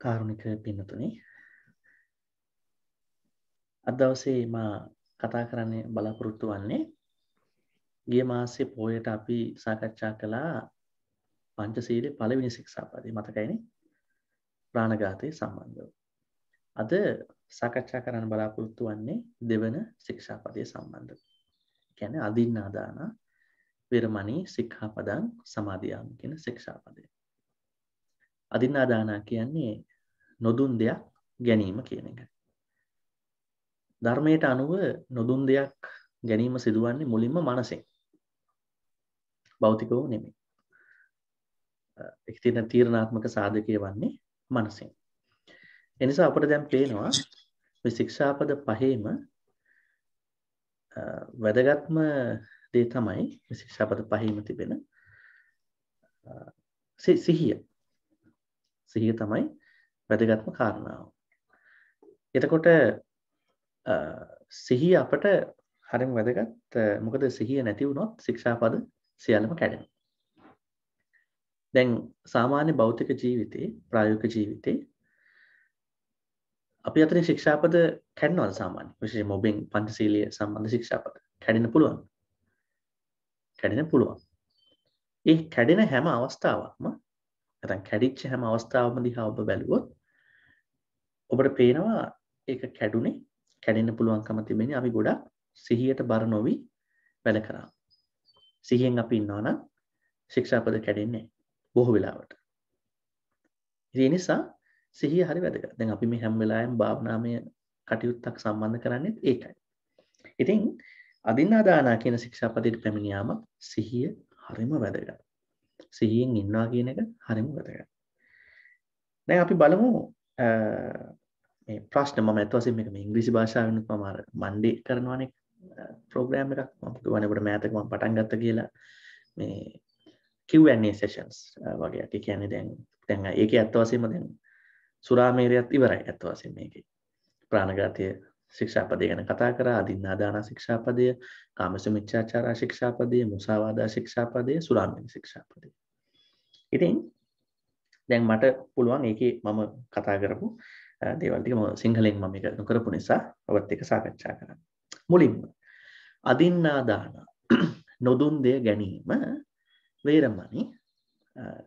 කාරුණික පින්නතුනි අද දවසේ මා කතා කරන්න බලාපොරොත්තු වන්නේ ගිය මාසේ පොයට අපි සාකච්ඡා කළා පංචශීලයේ පළවෙනි ශික්ෂාපදේ මතකයිනේ ප්‍රාණඝාතය සම්බන්ධව. අද සාකච්ඡා කරන්න බලාපොරොත්තු වන්නේ දෙවන ශික්ෂාපදයේ සම්බන්ධව. කියන්නේ අදින්නාදාන විරමණී සික්ඛාපදං සමාදියාමි කියන ශික්ෂාපදය. අදින්නාදාන කියන්නේ නොදුන් දෙයක් ගැනීම කියන එක. ධර්මයට අනුව නොදුන් දෙයක් ගැනීම සිදුවන්නේ මුලින්ම මනසෙන්. භෞතිකව නෙමෙයි. ඒක තියෙන තීරණාත්මක සාධකය වන්නේ මනසෙන්. ඒ නිසා අපිට දැන් පේනවා මේ ශික්ෂාපද පහේම වැදගත්ම දේ තමයි මේ ශික්ෂාපද පහේම තිබෙන සිහිය. සිහිය තමයි වැදගත්ම කාරණාව. එතකොට සිහිය අපට හරිම වැදගත්. මොකද සිහිය නැති වුණොත් ශික්ෂාපද සියල්ලම කැඩෙනවා. දැන් සාමාන්‍ය භෞතික ජීවිතේ ප්‍රායෝගික ජීවිතේ අපි අතරින් ශික්ෂාපද කැඩෙනවද සාමාන්‍ය? විශේෂයෙන් මොබින් පංචශීලීය සම්බන්ධ ශික්ෂාපද කැඩෙන්න පුළුවන්. කැඩෙන්න පුළුවන්. ඒ කැඩෙන හැම අවස්ථාවකම නැත්නම් කැඩිච්ච හැම අවස්ථාවකම දිහා ඔබ බැලුවොත් ඔබට පේනවා ඒක කැඩෙන්න පුළුවන්කම තිබෙන්නේ අපි ගොඩක් සිහියට බර නොවි වැඩ කරා. සිහියෙන් අපි ඉන්නවා නම් ශික්ෂාපද කැඩෙන්නේ නැහැ බොහෝ වෙලාවට. ඒ නිසා සිහිය හරි වැදගත්. දැන් අපි මේ හැම වෙලාවෙම භාවනාමය කටයුත්තක් සම්බන්ධ කරන්නේ ඒකයි. ඉතින් අදින්නාදාන කියන ශික්ෂාපදයට පැමිණියාම සිහිය හරිම වැදගත්. සිහියෙන් ඉන්නවා කියන එක හරිම වැදගත්. දැන් අපි බලමු මේ ප්‍රශ්න මම අත් වශයෙන් මේක ඉංග්‍රීසි භාෂාවෙන් මම අර මණ්ඩේ කරනවානේ ප්‍රෝග්‍රෑම් එකක් මම කියවනේ ඔබට මෑතක මම පටන් ගත්තා කියලා මේ Q&A sessions වගේ. ඒ කියන්නේ දැන් ඒකේ අත් වශයෙන්ම දැන් සුරාමේරයත් ඉවරයි අත් වශයෙන් මේකේ. ප්‍රාණඝාතය ශික්ෂාපදය ගැන කතා කරා, අදින්නාදාන ශික්ෂාපදය, කාමසුමිච්ඡාචාර ශික්ෂාපදය, මුසාවාදා ශික්ෂාපදය, සුරාමේර ශික්ෂාපදය. ඉතින් දැන් මට පුළුවන් ඒකේ මම කතා කරපු දේවල් ටික මම සිංහලෙන් මම මේක නොකරපු නිසා ඔබත් එක්ක සාකච්ඡා කරන්න. මුලින්ම අදින්නාදාන නොදුන් දෙය ගැනීම වේරමණී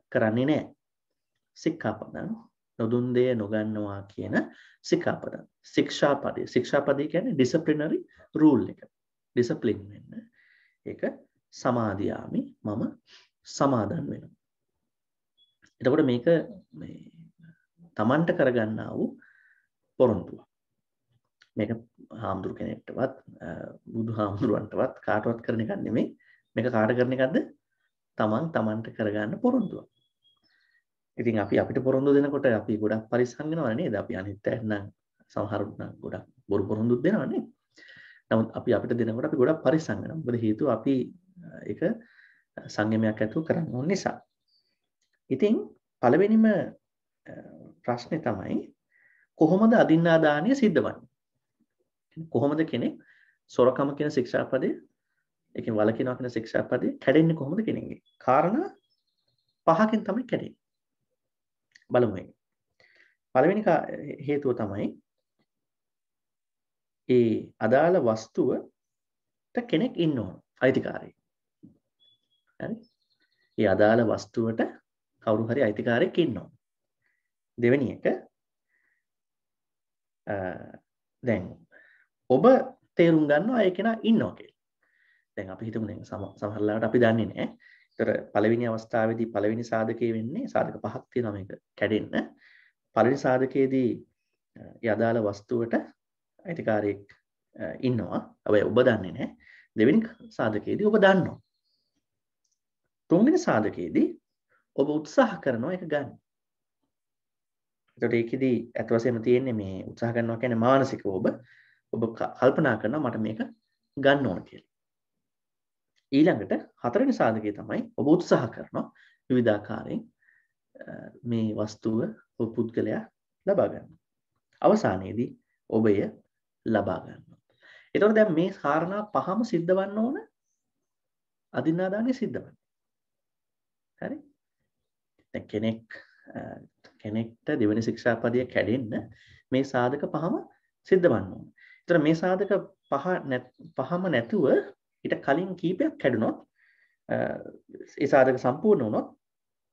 කරන්නේ නැහැ. සික්ඛාපදං නොදුන් දෙය නොගන්නවා කියන සික්ඛාපදං. ශික්ෂාපදේ කියන්නේ ඩිසිප්ලිනරි රූල් එක. ඩිසිප්ලින් වෙන්න. ඒක සමාදියාමි මම සමාදන් වෙනවා. එතකොට මේක මේ තමන්ට කරගන්නා වූ පොරොන්දුව. මේක හාමුදුරු කෙනෙක්ටවත් බුදුහාමුදුරුවන්ටවත් කාටවත් කරන එකක් නෙමෙයි. මේක කාට කරන එකක්ද? තමන්ට කරගන්න පොරොන්දුව. ඉතින් අපිට පොරොන්දු දෙනකොට අපි ගොඩක් පරිස්සම් වෙනවා නේද? අපි අනිත් අයට නම් සමහරුත් නම් ගොඩක් බොරු පොරොන්දුත් දෙනවා නේ. නමුත් අපිට දෙනකොට අපි ගොඩක් පරිස්සම් වෙනවා. මොකද හේතුව අපි ඒක සංයමයක් ඇතුව කරන්න ඕන නිසා. ඉතින් පළවෙනිම ප්‍රශ්නේ තමයි කොහොමද අදින්නාදානිය සිද්ධ වන්නේ? කොහොමද කෙනෙක් සොරකම කියන ශික්ෂාපදේ ඒකෙන් වළකිනවා කියන ශික්ෂාපදේ කැඩෙන්නේ කොහොමද කෙනෙක්ගේ? කාරණා පහකින් තමයි කැඩෙන්නේ. බලමු මේක. පළවෙනි හේතුව තමයි ඒ අදාළ වස්තුවට කෙනෙක් ඉන්න ඕන අයිතිකාරයෙක්. හරි? ඒ අදාළ වස්තුවට කවුරු හරි අයිතිකාරයෙක් ඉන්න ඕන. දෙවෙනි එක දැන් ඔබ තේරුම් ගන්නවා ඒ කෙනා ඉන්නවා කියලා. දැන් අපි හිතමු දැන් සමහර ලාවට අපි දන්නේ නැහැ. ඒතර පළවෙනි අවස්ථාවේදී පළවෙනි සාධකයේ වෙන්නේ සාධක පහක් තියෙනවා මේක කැඩෙන්න. පළවෙනි සාධකයේදී ඒ අදාළ වස්තුවට අයිතිකාරයෙක් ඉන්නවා. හැබැයි ඔබ දන්නේ නැහැ. දෙවෙනි සාධකයේදී ඔබ දන්නවා. තුන්වෙනි සාධකයේදී ඔබ උත්සාහ කරනවා ඒක ගන්න. ඒකට ඒකෙදී අත් වශයෙන්ම තියෙන්නේ මේ උත්සාහ කරනවා කියන්නේ මානසිකව ඔබ කල්පනා කරනවා මට මේක ගන්න ඕන කියලා. ඊළඟට හතරවෙනි සාධකය තමයි ඔබ උත්සාහ කරනවා විවිධාකාරයෙන් මේ වස්තුව ඔබ පුද්ගලයා ලබා ගන්න. අවසානයේදී ඔබ එය ලබා ගන්නවා. ඒතකොට දැන් මේ කාරණා පහම සිද්ධ වන්න ඕන අදින්නාදානිය සිද්ධ වෙන්න. හරි? දැන් කෙනෙක්ට දෙවෙනි ශික්ෂාපදය කැඩෙන්න මේ සාධක පහම සිද්ධ වන්න ඕනේ. ඒතර මේ සාධක පහම නැතුව ඊට කලින් කීපයක් කැඩුනොත් ඒ සාධක සම්පූර්ණ වුණොත්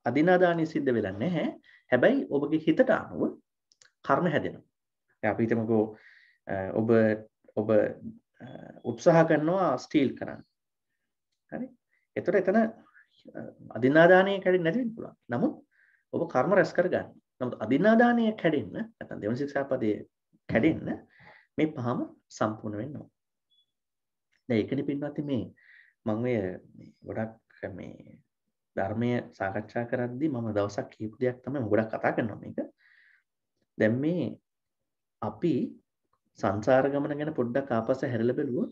අදිනාදානිය සිද්ධ වෙලා නැහැ. හැබැයි ඔබගේ හිතට අනුව කර්ම හැදෙනවා. දැන් අපි හිතමුකෝ ඔබ උත්සාහ කරනවා ස්ටීල් කරන්න. හරි? එතකොට එතන අදිනාදානිය කැඩෙන්නේ නැති වෙන්න පුළුවන්. නමුත් ඔබ කර්ම රැස් කරගන්න. නමුත් අදිනාදානිය කැඩෙන්න නැත්නම් දෙවන ශික්ෂාපදයේ කැඩෙන්න මේ පහම සම්පූර්ණ වෙන්න ඕන. දැන් ඒකනේ පින්වත්නි මේ මම ඔය ගොඩක් මේ ධර්මයේ සාකච්ඡා කරද්දී මම දවසක් කියපු දෙයක් තමයි මම ගොඩක් කතා කරනවා මේක. දැන් මේ අපි සංසාර ගමන ගැන පොඩ්ඩක් ආපස්සේ හැරලා බැලුවොත්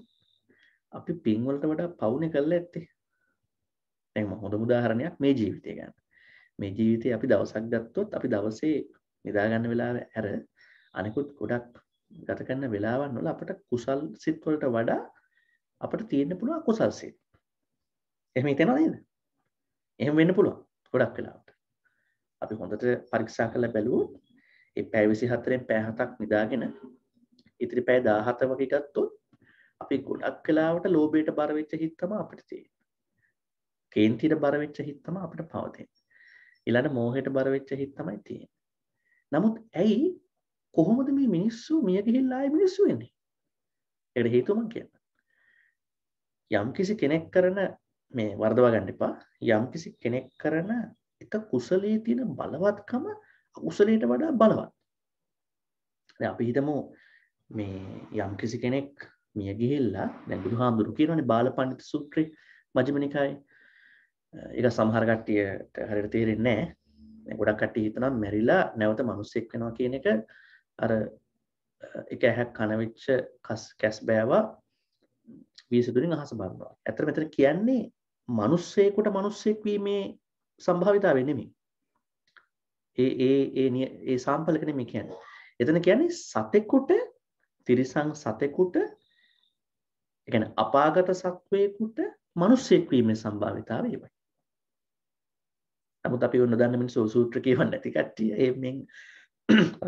අපි පින් වලට වඩා පවුනේ කරලා ඇත්තේ. දැන් මම හොඳම උදාහරණයක් මේ ජීවිතය ගන්න. මේ ජීවිතේ අපි දවසක් ගත්තොත් අපි දවසේ නිදා ගන්න වෙලාව ඇර අනිකුත් ගොඩක් ගත කරන වෙලාවන් වල අපිට කුසල් සිත් වලට වඩා අපිට තියෙන්න පුළුවන් අකුසල් සිත්. එහෙම හිතෙනව නේද? එහෙම වෙන්න පුළුවන් ගොඩක් වෙලාවට. අපි හොඳට පරීක්ෂා කරලා බැලුවොත් ඒ පැය 24න් පැය 7ක් නිදාගෙන ඉතිරි පැය 17 වගේ ගත්තොත් අපි ගොඩක් වෙලාවට ලෝභයට බර වෙච්ච හිත් තමයි අපිට තියෙන්නේ. කේන්තියට බර වෙච්ච හිත් තමයි අපිට පවතින්නේ. ඊළඟ මෝහයට බර වෙච්ච හිත් තමයි තියෙන්නේ. නමුත් ඇයි කොහොමද මේ මිනිස්සු මිය ගිහිල්ලා ආයේ මිනිස්සු වෙන්නේ? ඒකට හේතුව මම කියන්නම්. යම්කිසි කෙනෙක් කරන මේ වර්ධව ගන්න එපා. යම්කිසි කෙනෙක් කරන එක කුසලයේ තියෙන බලවත්කම අකුසලයට වඩා බලවත්. දැන් අපි හිතමු මේ යම්කිසි කෙනෙක් මිය ගිහිල්ලා දැන් බුදුහාමුදුරු කියනවානේ බාලපඬිත සූත්‍රේ මජ්ක්‍ධිම නිකායේ. ඒක සමහර කට්ටියට හරියට තේරෙන්නේ නැහැ. දැන් ගොඩක් කට්ටිය හිතනවා මැරිලා නැවත මිනිස්සෙක් වෙනවා කියන එක අර එක ඇහක් කන වෙච්ච කැස් බෑවා වීසතුරින් අහස බලනවා. ඇත්තට මෙතන කියන්නේ මිනිස්සෙකුට මිනිස්සෙක් වීමේ සම්භාවිතාවය නෙමෙයි. ඒ සාම්පලක නෙමෙයි කියන්නේ. එතන කියන්නේ සතෙකුට තිරිසන් සතෙකුට ඒ කියන්නේ අපාගත සත්වයෙකුට මිනිස්සෙක් වීමේ සම්භාවිතාවය ඒවයි. නමුත් අපි ඔන්න දන්න මිනිස්සු සූත්‍ර කියවන්නේ නැති කට්ටිය එහෙමෙන්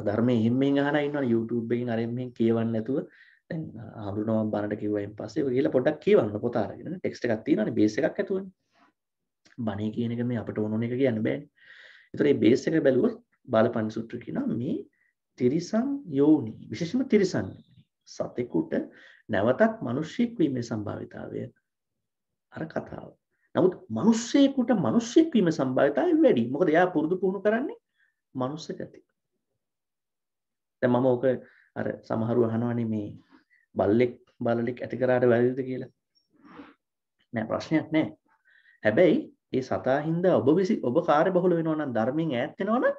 ධර්මයේ එහෙමෙන් අහලා ඉන්නවා YouTube එකකින් අර එහෙමෙන් කියවන්නේ නැතුව දැන් හඳුනනවා බණට කිව්වයින් පස්සේ ඔය ගිහලා පොඩ්ඩක් කියවන්න පොත අරගෙන ටෙක්ස්ට් එකක් තියෙනවානේ බේස් එකක් ඇතුළේ. බණේ කියන එක මේ අපිට ඕන ඕන එක කියන්න බෑනේ. ඒතර මේ බේස් එක බැලුවොත් බාලපඬි සූත්‍ර කියනවා මේ තිරිසන් යෝනි විශේෂම තිරිසන් සතෙකුට නැවතත් මිනිස්සෙක් වීමේ සම්භාවිතාවය අර කතාව. නමුත් මිනිස්සෙකුට මිනිස්සෙක් වීමේ සම්භාවිතාවය වැඩි. මොකද එයා පුරුදු පුහුණු කරන්නේ මනුස්ස ගතිය. දැන් මම ඕක අර සමහරව අහනවානේ මේ බල්ලෙක් ඇති කරාට වැරදිද කියලා. නෑ ප්‍රශ්නයක් නෑ. හැබැයි ඒ සතා හින්දා ඔබ කාර්ය බහුල වෙනවා නම් ධර්මයෙන් ඈත් වෙනවා නම්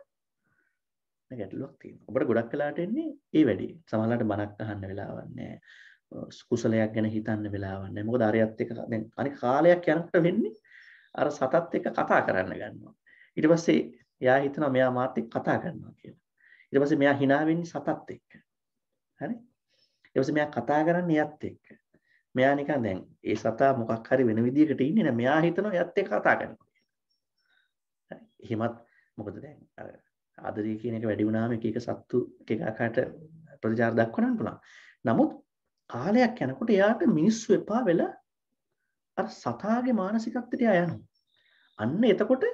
ගැටලුවක් තියෙනවා. ඔබට ගොඩක් වෙලාට එන්නේ ඒ වැඩි. සමහරවිට බණක් අහන්න වෙලාවක් නැහැ. කුසලයක් ගැන හිතන්න වෙලාවක් නැහැ. මොකද අරයත් එක්ක දැන් අනික කාලයක් යනකොට වෙන්නේ අර සතත් එක්ක කතා කරන්න ගන්නවා. ඊට පස්සේ එයා හිතනවා මෙයා මාත් එක්ක කතා කරනවා කියලා. ඊට පස්සේ මෙයා hina වෙන්නේ සතත් එක්ක. හරි? ඊට පස්සේ මෙයා කතා කරන්නේ එයත් එක්ක. මෙයා නිකන් දැන් ඒ සතා මොකක් හරි වෙන විදියකට ඉන්නේ නැහැ. මෙයා හිතනවා එයත් එක්ක කතා කරනවා. හරි? එහෙමත් මොකද දැන් අර ආදරය කියන එක වැඩි වුණාම එක එක සත්තු එක ආකාරයට ප්‍රතිචාර දක්වන්න පුළුවන්. නමුත් කාලයක් යනකොට එයාට මිනිස්සු එපා වෙලා අර සතාගේ මානසිකත්වයට යනවා. අන්න එතකොට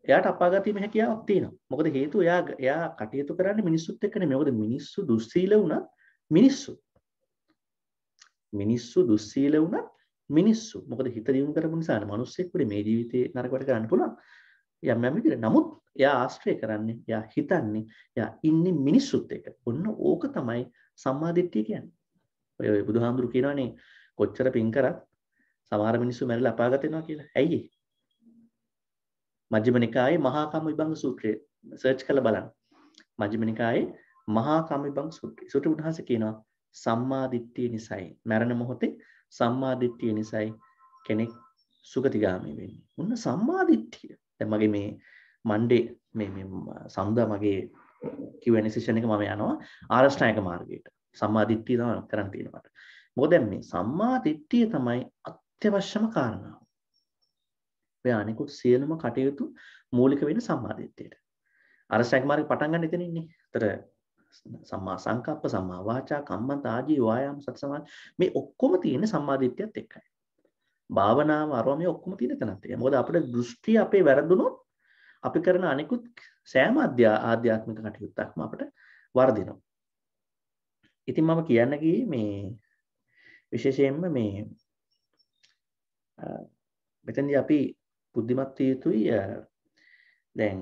එයාට අපාගතීමේ හැකියාවක් තියෙනවා. මොකද හේතුව එයා කටයුතු කරන්නේ මිනිස්සුත් එක්ක නෙමෙයි. මොකද මිනිස්සු දුස්සීල වුණා මිනිස්සු දුස්සීල වුණා මිනිස්සු. මොකද හිත දියුණු කරපු නිසානේ මිනිස්සෙකුට මේ ජීවිතේ නරක වැඩ කරන්න පුළුවන්. යම් විදිහට. නමුත් එයා ආශ්‍රය කරන්නේ, එයා හිතන්නේ, එයා ඉන්නේ මිනිස්සුත් එක්ක. ඔන්න ඕක තමයි සම්මාදිට්ඨිය කියන්නේ. ඔය බුදුහාමුදුරු කියනවානේ කොච්චර පින් කරත් සමහර මිනිස්සු මැරිලා අපාගත වෙනවා කියලා. ඇයි ඒ? මජ්ක්‍ධිම නිකායේ මහා කම්ම විභංග සූත්‍රය සර්ච් කරලා බලන්න. මජ්ක්‍ධිම නිකායේ මහා කම්ම විභංග සූත්‍රය. සූත්‍ර උන්වහන්සේ කියනවා සම්මාදිට්ඨිය නිසයි මරණ මොහොතේ සම්මාදිට්ඨිය නිසයි කෙනෙක් සුගතිගාමී වෙන්නේ. ඔන්න සම්මාදිට්ඨිය. දැන් මගේ මේ මණ්ඩේ මේ සම්දා මගේ Q&A session එක මම යනවා ආරෂ්ඨායක මාර්ගයට. සම්මාදිට්ඨිය තමයි කරන්න තියෙනවා. මොකද දැන් මේ සම්මාදිට්ඨිය තමයි අත්‍යවශ්‍යම කාරණාව. ඔය අනිකුත් සියලුම කටයුතු මූලික වෙන්නේ සම්මාදිට්ඨියට. අරසක් මාර්ගේ පටන් ගන්න එතන ඉන්නේ. ඒතර සම්මා සංකප්ප, සම්මා වාචා, කම්මන්ත ආජීව, වායාම, සති සමාධි මේ ඔක්කොම තියෙන්නේ සම්මාදිට්ඨියත් එක්කයි. භාවනාව අරවා මේ ඔක්කොම තියෙන තැනත් එක්කයි. මොකද අපිට දෘෂ්ටි අපේ වැරදුනොත් අපි කරන අනිකුත් සෑම ආධ්‍යාත්මික කටයුත්තක්ම අපිට වර්ධිනවා. ඉතින් මම කියන්න ගියේ මේ විශේෂයෙන්ම මේ මෙතනදී අපි බුද්ධිමත් විය යුතුයි. දැන්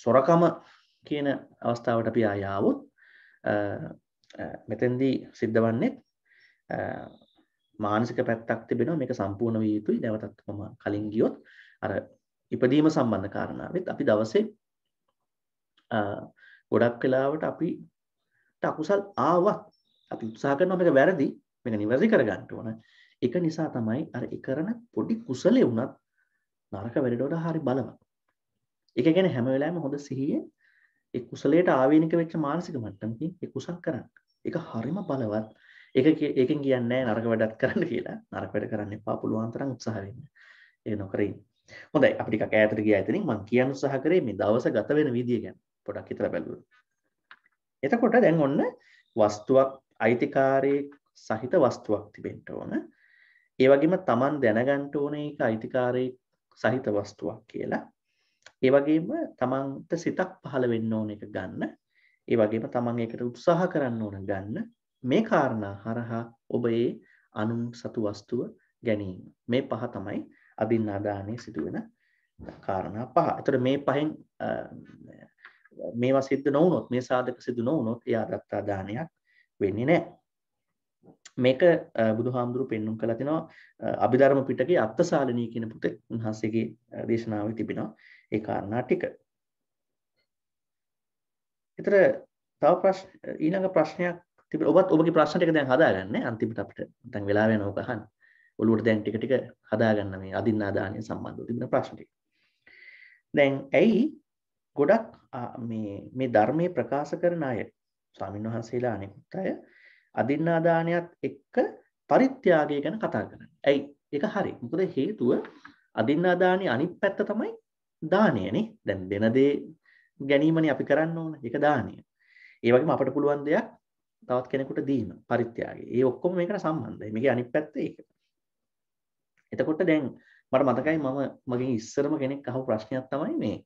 සොරකම කියන අවස්ථාවට අපි ආවොත් මෙතෙන්දී සිද්ධ වන්නේ මානසික පැත්තක් තිබෙනවා. මේක සම්පූර්ණ විය යුතුයි. නැවතත් මම කලින් ගියොත් අර ඉපදීම සම්බන්ධ කාරණාවෙත් අපි දවසේ ගොඩක් වෙලාවට අපිට අකුසල් ආවත් අපි උත්සාහ කරනවා මේක වැරදි, මේක නිවැරදි කරගන්න ඕන. ඒක නිසා තමයි අර කරන පොඩි කුසලයේ වුණත් නරක වැඩට වඩා හරි බලවත්. ඒක කියන්නේ හැම වෙලාවෙම හොඳ සිහියේ ඒ කුසලයට ආවේනික වෙච්ච මානසික මට්ටමකින් ඒ කුසල් කරන්න. ඒක හරිම බලවත්. ඒකෙන් කියන්නේ නරක වැඩක් කරන්න කියලා. නරක වැඩ කරන්න එපා, පුළුවන් තරම් උත්සාහ වෙන්න. ඒක නොකර ඉන්න. හොඳයි, අපි ටිකක් ඈතට ගියා ඉතින් මම කියන්න උත්සාහ කරේ මේ දවස ගත වෙන විදිය ගැන. පොඩක් හිතලා බලුවා. එතකොට දැන් ඔන්න වස්තුවක් අයිතිකාරී සහිත වස්තුවක් තිබෙන්න ඕන. ඒ වගේම Taman දැනගන්න ඕනේ ඒක අයිතිකාරී සහිත වස්තුවක් කියලා. ඒ වගේම තමන්ට සිතක් පහළ වෙන්න ඕන එක ගන්න. ඒ වගේම තමන් ඒකට උත්සාහ කරන්න ඕන ගන්න. මේ කාරණා හරහා ඔබ ඒ අනුන් සතු වස්තුව ගැනීම. මේ පහ තමයි අදින්නා දානයේ සිදුවෙන කාරණා පහ. ඒතර මේ පහෙන් මේවා සිද්ධ නොවුනොත්, මේ සාධක සිදු නොවුනොත් ඒ අදත්තා දානයක් වෙන්නේ නැහැ. මේක බුදුහාමුදුරු පෙන්눔 කළා තිනවා අභිධර්ම පිටකේ අත්තසාලිනී කියන පුතේ උන්වහන්සේගේ දේශනාවේ තිබෙනවා ඒ කාරණා ටික. ඊතර තව ඊළඟ ප්‍රශ්නයක් තිබෙනවා. ඔබගේ ප්‍රශ්න ටික දැන් හදාගන්න. අන්තිමට අපිට දැන් වෙලාව යනවා ඔක අහන්න. ඔළුවට දැන් ටික ටික හදාගන්න මේ අදින්නා දානය සම්බන්ධව තිබෙන ප්‍රශ්න ටික. දැන් ඇයි ගොඩක් මේ ධර්මයේ ප්‍රකාශ කරන අය ස්වාමීන් වහන්සේලා අනෙකුත් අය අදින්නා දානයත් එක්ක පරිත්‍යාගය ගැන කතා කරන්නේ. ඇයි? ඒක හරි. මොකද හේතුව අදින්නා දානයේ අනිත් පැත්ත තමයි දානයනේ. දැන් දෙන දේ ගැනීමනේ අපි කරන්න ඕන. ඒක දානය. ඒ වගේම අපිට පුළුවන් දෙයක් තවත් කෙනෙකුට දීම පරිත්‍යාගය. ඒ ඔක්කොම මේකට සම්බන්ධයි. මේකේ අනිත් පැත්ත ඒක. එතකොට දැන් මට මතකයි මගෙන් ඉස්සරම කෙනෙක් අහපු ප්‍රශ්නයක් තමයි මේ.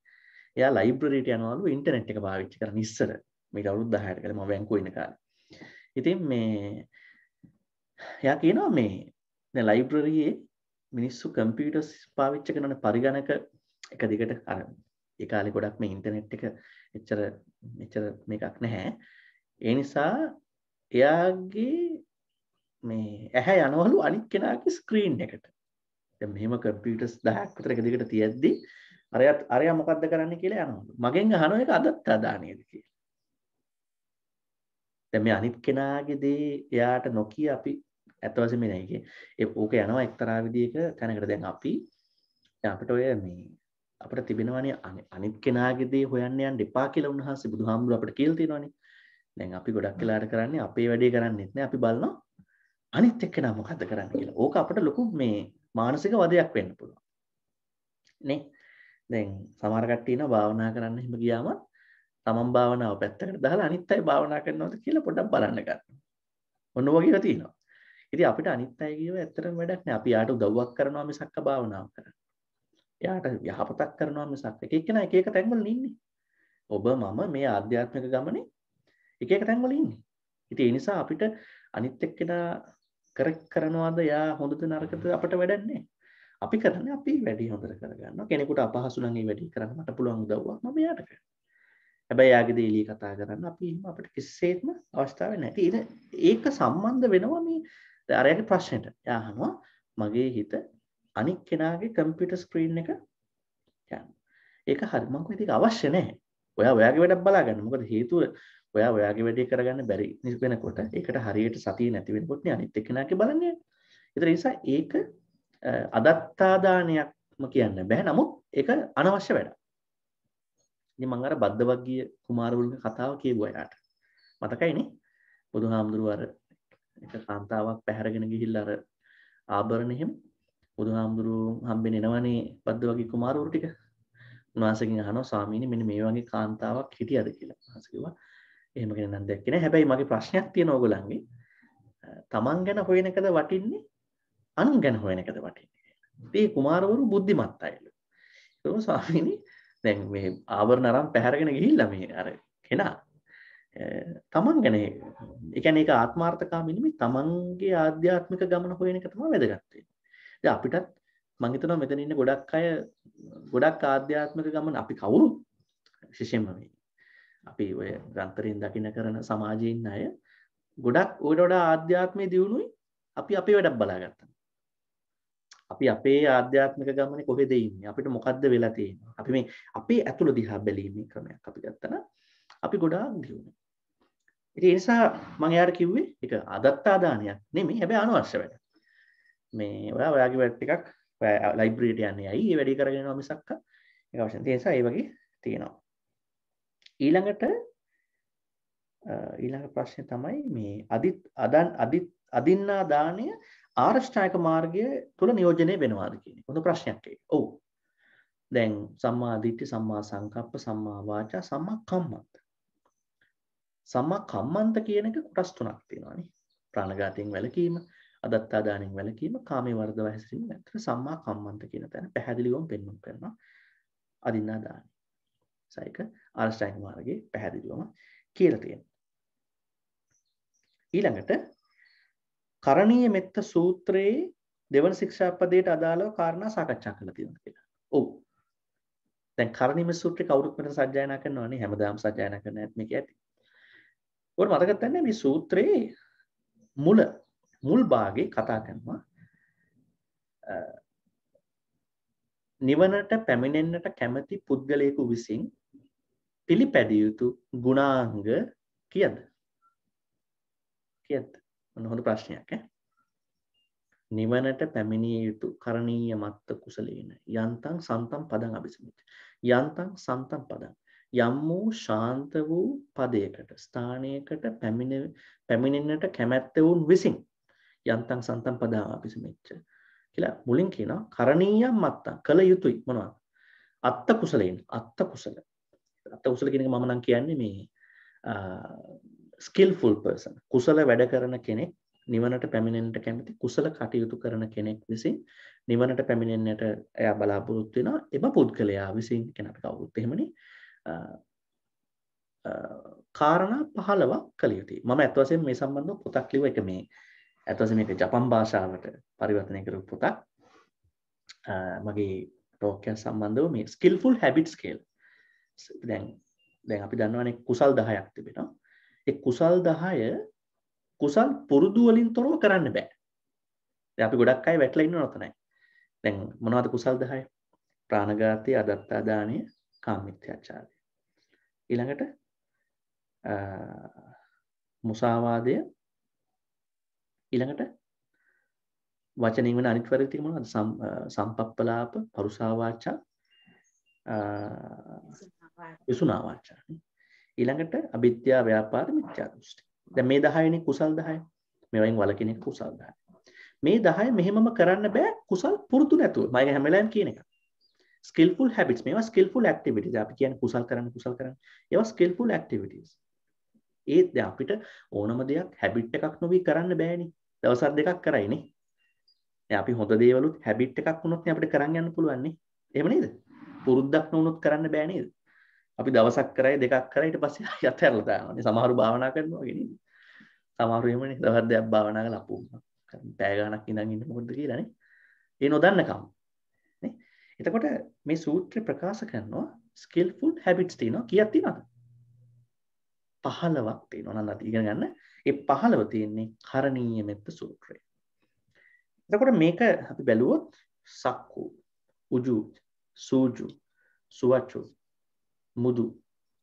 එයා ලයිබ්‍රරියට යනවලු ඉන්ටර්නෙට් එක පාවිච්චි කරන ඉස්සර. මේක අවුරුදු 10කට කලින් මම බැංකුවේ ඉන්න කාලේ. ඉතින් මේ එයා කියනවා මේ දැන් ලයිබ්‍රරියේ මිනිස්සු කම්පියුටර්ස් පාවිච්චි කරන පරිගණක එක දිගට අර ඒ කාලේ ගොඩක් මේ ඉන්ටර්නෙට් එක එච්චර මේකක් නැහැ. ඒ නිසා එයාගේ මේ ඇහැ යනවලු අනිත් කෙනාගේ ස්ක්‍රීන් එකට. දැන් මෙහෙම කම්පියුටර්ස් 10ක් විතර එක දිගට තියෙද්දි අරයා මොකද්ද කරන්න කියලා යනවලු. මගෙන් අහනවා ඒක අදත්තා දානේද කියලා. දැන් මේ අනිත් කෙනාගේ දේ එයාට නොකිය අපි ඇත්ත වශයෙන්ම නෑ ඕක යනවා එක්තරා විදියක තැනකට. දැන් අපිට ඔය මේ අපිට තිබෙනවානේ අනිත් කෙනාගේ දේ හොයන්න යන්න එපා කියලා උන්වහන්සේ බුදුහාමුදුරුවෝ අපිට කියලා තියෙනවානේ. දැන් අපි ගොඩක් වෙලාට කරන්නේ අපේ වැඩේ කරන්නේත් නෑ. අපි බලනවා අනිත් එක්කෙනා මොකද්ද කරන්නේ කියලා. ඕක අපිට ලොකු මේ මානසික වදයක් වෙන්න පුළුවන්. නේ? දැන් සමහර කට්ටිය ඉන්නවා භාවනා කරන්න එහෙම ගියාම තමන් භාවනාව පැත්තකට දාලා අනිත් අය භාවනා කරනවද කියලා පොඩ්ඩක් බලන්න ගන්නවා. ඔන්න වගේ තියෙනවා. ඉතින් අපිට අනිත් අය කියව ඇත්තටම වැඩක් නෑ. අපි යාට උදව්වක් කරනවා මිසක් භාවනාව කරන්නේ. යාට යහපතක් කරනවා මිසක් එක එක්කෙනා එක එක තැන්වල ඉන්නේ. ඔබ මම මේ ආධ්‍යාත්මික ගමනේ එක එක තැන්වල ඉන්නේ. ඉතින් ඒ නිසා අපිට අනිත් එක්කෙනා කරනවාද යා හොඳද නරකද අපිට වැඩක් නෑ. අපි කරන්නේ අපි වැඩි හොඳට කරගන්නවා. කෙනෙකුට අපහසු නම් ඒ වැඩි කරන්න මට පුළුවන් උදව්වක් මම යාට කරනවා. හැබැයි යාගේ දේ එළිය කතා කරන්න අපිට කිසිසේත්ම අවස්ථාවක් නැහැ. ඒක සම්බන්ධ වෙනවා මේ අරයාගේ ප්‍රශ්නෙට. එයා අහනවා මගේ හිත අනික් කෙනාගේ කම්පියුටර් ස්ක්‍රීන් එක යන. ඒක හරි. මම කිව්වා ඒක අවශ්‍ය නැහැ. ඔයා ඔයාගේ වැඩක් බලාගන්න. මොකද හේතුව ඔයා ඔයාගේ වැඩේ කරගන්න බැරි වෙනකොට ඒකට හරියට සතිය නැති වෙනකොට නේ අනිත් එක්කෙනාගේ බලන්නේ. ඒතර නිසා ඒක අදත්තාදානයක්ම කියන්න බෑ. නමුත් ඒක අනවශ්‍ය වැඩක්. ඉතින් මම අර බද්දවග්ගීය කුමාරවරුන්ගේ කතාව කියුවා යාට. මතකයිනේ? බුදුහාමුදුරුවෝ අර එක කාන්තාවක් පැහැරගෙන ගිහිල්ලා අර ආභරණ එහෙම බුදුහාමුදුරුවෝ හම්බෙන්න එනවනේ බද්දවග්ගීය කුමාරවරු ටික. උන්වහන්සේගෙන් අහනවා ස්වාමීනි මෙන්න මේ වගේ කාන්තාවක් හිටියද කියලා. උන්වහන්සේ කිව්වා එහෙම කෙනෙක් නම් දැක්කේ නැහැ. හැබැයි මගේ ප්‍රශ්නයක් තියෙනවා ඕගොල්ලන්ගේ. තමන් ගැන හොයන එකද වටින්නේ අනුන් ගැන හොයන එකද වටින්නේ. මේ කුමාරවරු බුද්ධිමත් අයලු. ඒක ස්වාමීනි දැන් මේ ආවරණ අරන් පැහැරගෙන ගිහිල්ලා මේ අර කෙනා තමන් ගැන ඒ කියන්නේ ඒක ආත්මාර්ථකාමී නෙමෙයි තමන්ගේ ආධ්‍යාත්මික ගමන හොයන එක තමයි වැදගත් වෙන්නේ. දැන් අපිටත් මම හිතනවා මෙතන ඉන්න ගොඩක් අය ගොඩක් ආධ්‍යාත්මික ගමන අපි කවුරුත් විශේෂයෙන්ම මේ අපි ඔය ග්‍රන්ථරින් දකින්න කරන සමාජයේ ඉන්න අය ගොඩක් ඔයට වඩා ආධ්‍යාත්මයේ දියුණුවයි අපි අපේ වැඩක් බලාගත්තා. අපි අපේ ආධ්‍යාත්මික ගමනේ කොහෙද ඉන්නේ? අපිට මොකද්ද වෙලා තියෙන්නේ? අපි මේ අපේ ඇතුළ දිහා බැලීමේ ක්‍රමයක් අපි ගත්තා නම් අපි ගොඩාක් දියුණුයි. ඒ නිසා මම යාර කිව්වේ ඒක අදත්තාදානයක් නෙමෙයි හැබැයි අනවශ්‍ය වැඩ. මේ ඔයාගේ වැඩ ටිකක් ලයිබ්‍රරියට යන්නේ ඇයි? ඒ වැඩේ කරගෙන යනවා මිසක් ඒක අවශ්‍ය නැහැ. ඒ නිසා ඒ වගේ තියෙනවා. ඊළඟ ප්‍රශ්නේ තමයි මේ අදින්නා දාණය ආරෂ්ඨායක මාර්ගය තුල නියෝජනය වෙනවාද කියන එක. හොඳ ප්‍රශ්නයක් ඒක. ඔව්. දැන් සම්මා දිට්ඨි, සම්මා සංකප්ප, සම්මා වාචා, සම්මා කම්මන්ත. සම්මා කම්මන්ත කියන එක කොටස් තුනක් තියෙනවානේ. ප්‍රාණඝාතයෙන් වැළකීම, අදත්තා දාණයෙන් වැළකීම, කාමයේ වර්ධව හැසිරීම. නැත්නම් සම්මා කම්මන්ත කියන තැන පැහැදිලිවම පෙන්වන්න කරනවා අදින්නා දාණය. සයික ආරෂ්ඨායක මාර්ගයේ පැහැදිලිවම කියලා තියෙනවා. ඊළඟට කරණීය මෙත්ත සූත්‍රයේ දෙවන ශික්ෂාපදයට අදාළව කාරණා සාකච්ඡා කරලා තියෙනවා කියලා. ඔව්. දැන් කරණීය මෙත්ත සූත්‍රය කවුරුත් මෙතන සජ්ජායනා කරනවානේ හැමදාම සජ්ජායනා කරන්න නැත් මේක ඇති. ඔයාලා මතක ගන්න මේ සූත්‍රයේ මුල් භාගයේ කතා කරනවා නිවනට පැමිණෙන්නට කැමැති පුද්ගලයෙකු විසින් පිළිපැදිය යුතු ගුණාංග කීයද? කීයද? හොඳ ප්‍රශ්නයක් ඈ. නිවනට පැමිණිය යුතු කරණීය මත්ත කුසලේන යන්තං සන්තම් පදං අபிසමිත. යන්තං සන්තම් පදං යම් වූ ශාන්ත වූ පදයකට ස්ථානයකට පැමිණෙන්නට කැමැත්ත වුන් විසින් යන්තං සන්තම් පදං අபிසමිච්ච කියලා මුලින් කියනවා කරණීයම් මත්තං කළ යුතුයි මොනවද? අත්ත කුසලේන අත්ත කුසල. අත්ත කුසල කියන එක මම නම් කියන්නේ මේ skillful person කුසල වැඩ කරන කෙනෙක් නිවනට පැමිණෙන්නට කැමති කුසල කටයුතු කරන කෙනෙක් විසින් නිවනට පැමිණෙන්නට එයා බලාපොරොත්තු වෙනවා එම පුද්ගලයා විසින් කියන අපි කවුරුත් එහෙමනේ කාරණා 15ක් කළ යුතුයි. මම අත් වශයෙන් මේ සම්බන්ධව පොතක් ලිව්ව එක මේ අත් වශයෙන් මේක ජපන් භාෂාවට පරිවර්තනය කරපු පොතක්. මගේ ටෝක් එක සම්බන්ධව මේ skillful habits කියලා. දැන් අපි දන්නවනේ කුසල් 10ක් තිබෙනවා. ඒ කුසල් 10 කුසල් පුරුදු වලින් තොරව කරන්න බෑ. දැන් අපි ගොඩක් අය වැටලා ඉන්නව නතනයි. දැන් මොනවද කුසල් 10? ප්‍රාණඝාතය, අදත්තා දාණය, කාමමිත්‍යාචාරය. ඊළඟට මුසාවාදය. ඊළඟට වචනින් වෙන අනිත් වර්ග තියෙන මොනවද? සම්පප්පලාප, පරුසා වාචා, විසුනා වාචා. ඊළඟට අවිද්‍යාව, ව්‍යාපාද, මිත්‍යා දෘෂ්ටි. දැන් මේ 10 වෙනි කුසල් 10. මේවයින් වලකින එක කුසල් 10. මේ 10 මෙහෙමම කරන්න බෑ කුසල් පුරුදු නැතුව. මම හැම වෙලාවෙම කියන එක. skillful habits මේවා skillful activities. අපි කියන්නේ කුසල් කරන්න. ඒවා skillful activities. ඒත් දැන් අපිට ඕනම දෙයක් habit එකක් නොවි කරන්න බෑනේ. දවස් දෙකක් කරයිනේ. දැන් අපි හොඳ දේවලුත් habit එකක් වුණොත් නේ අපිට කරන් යන්න පුළුවන් නේ. එහෙම නේද? පුරුද්දක් නොවුනොත් කරන්න බෑ නේද? අපි දවසක් කරයි දෙකක් කරයි ඊට පස්සේ යතහැරලා දානවා. සමහරව භාවනා කරනවා වගේ නේද? සමහරව එහෙමනේ දවස් දෙකක් භාවනා කරලා අපුම්ම. පැය ගාණක් ඉඳන් ඉන්න මොකද කියලා නේ. ඒ නොදන්නකම. නේ? එතකොට මේ සූත්‍රය ප්‍රකාශ කරනවා skillful habits තියෙනවා. කීයක් තියෙනවද? 15ක් තියෙනවා. නන්ද ඉගෙන ගන්න. ඒ 15 තියෙන්නේ කරණීය මෙත්ත සූත්‍රය. එතකොට මේක අපි බැලුවොත් සක්කු, උජු, සූජු, සුවචු, මුදු,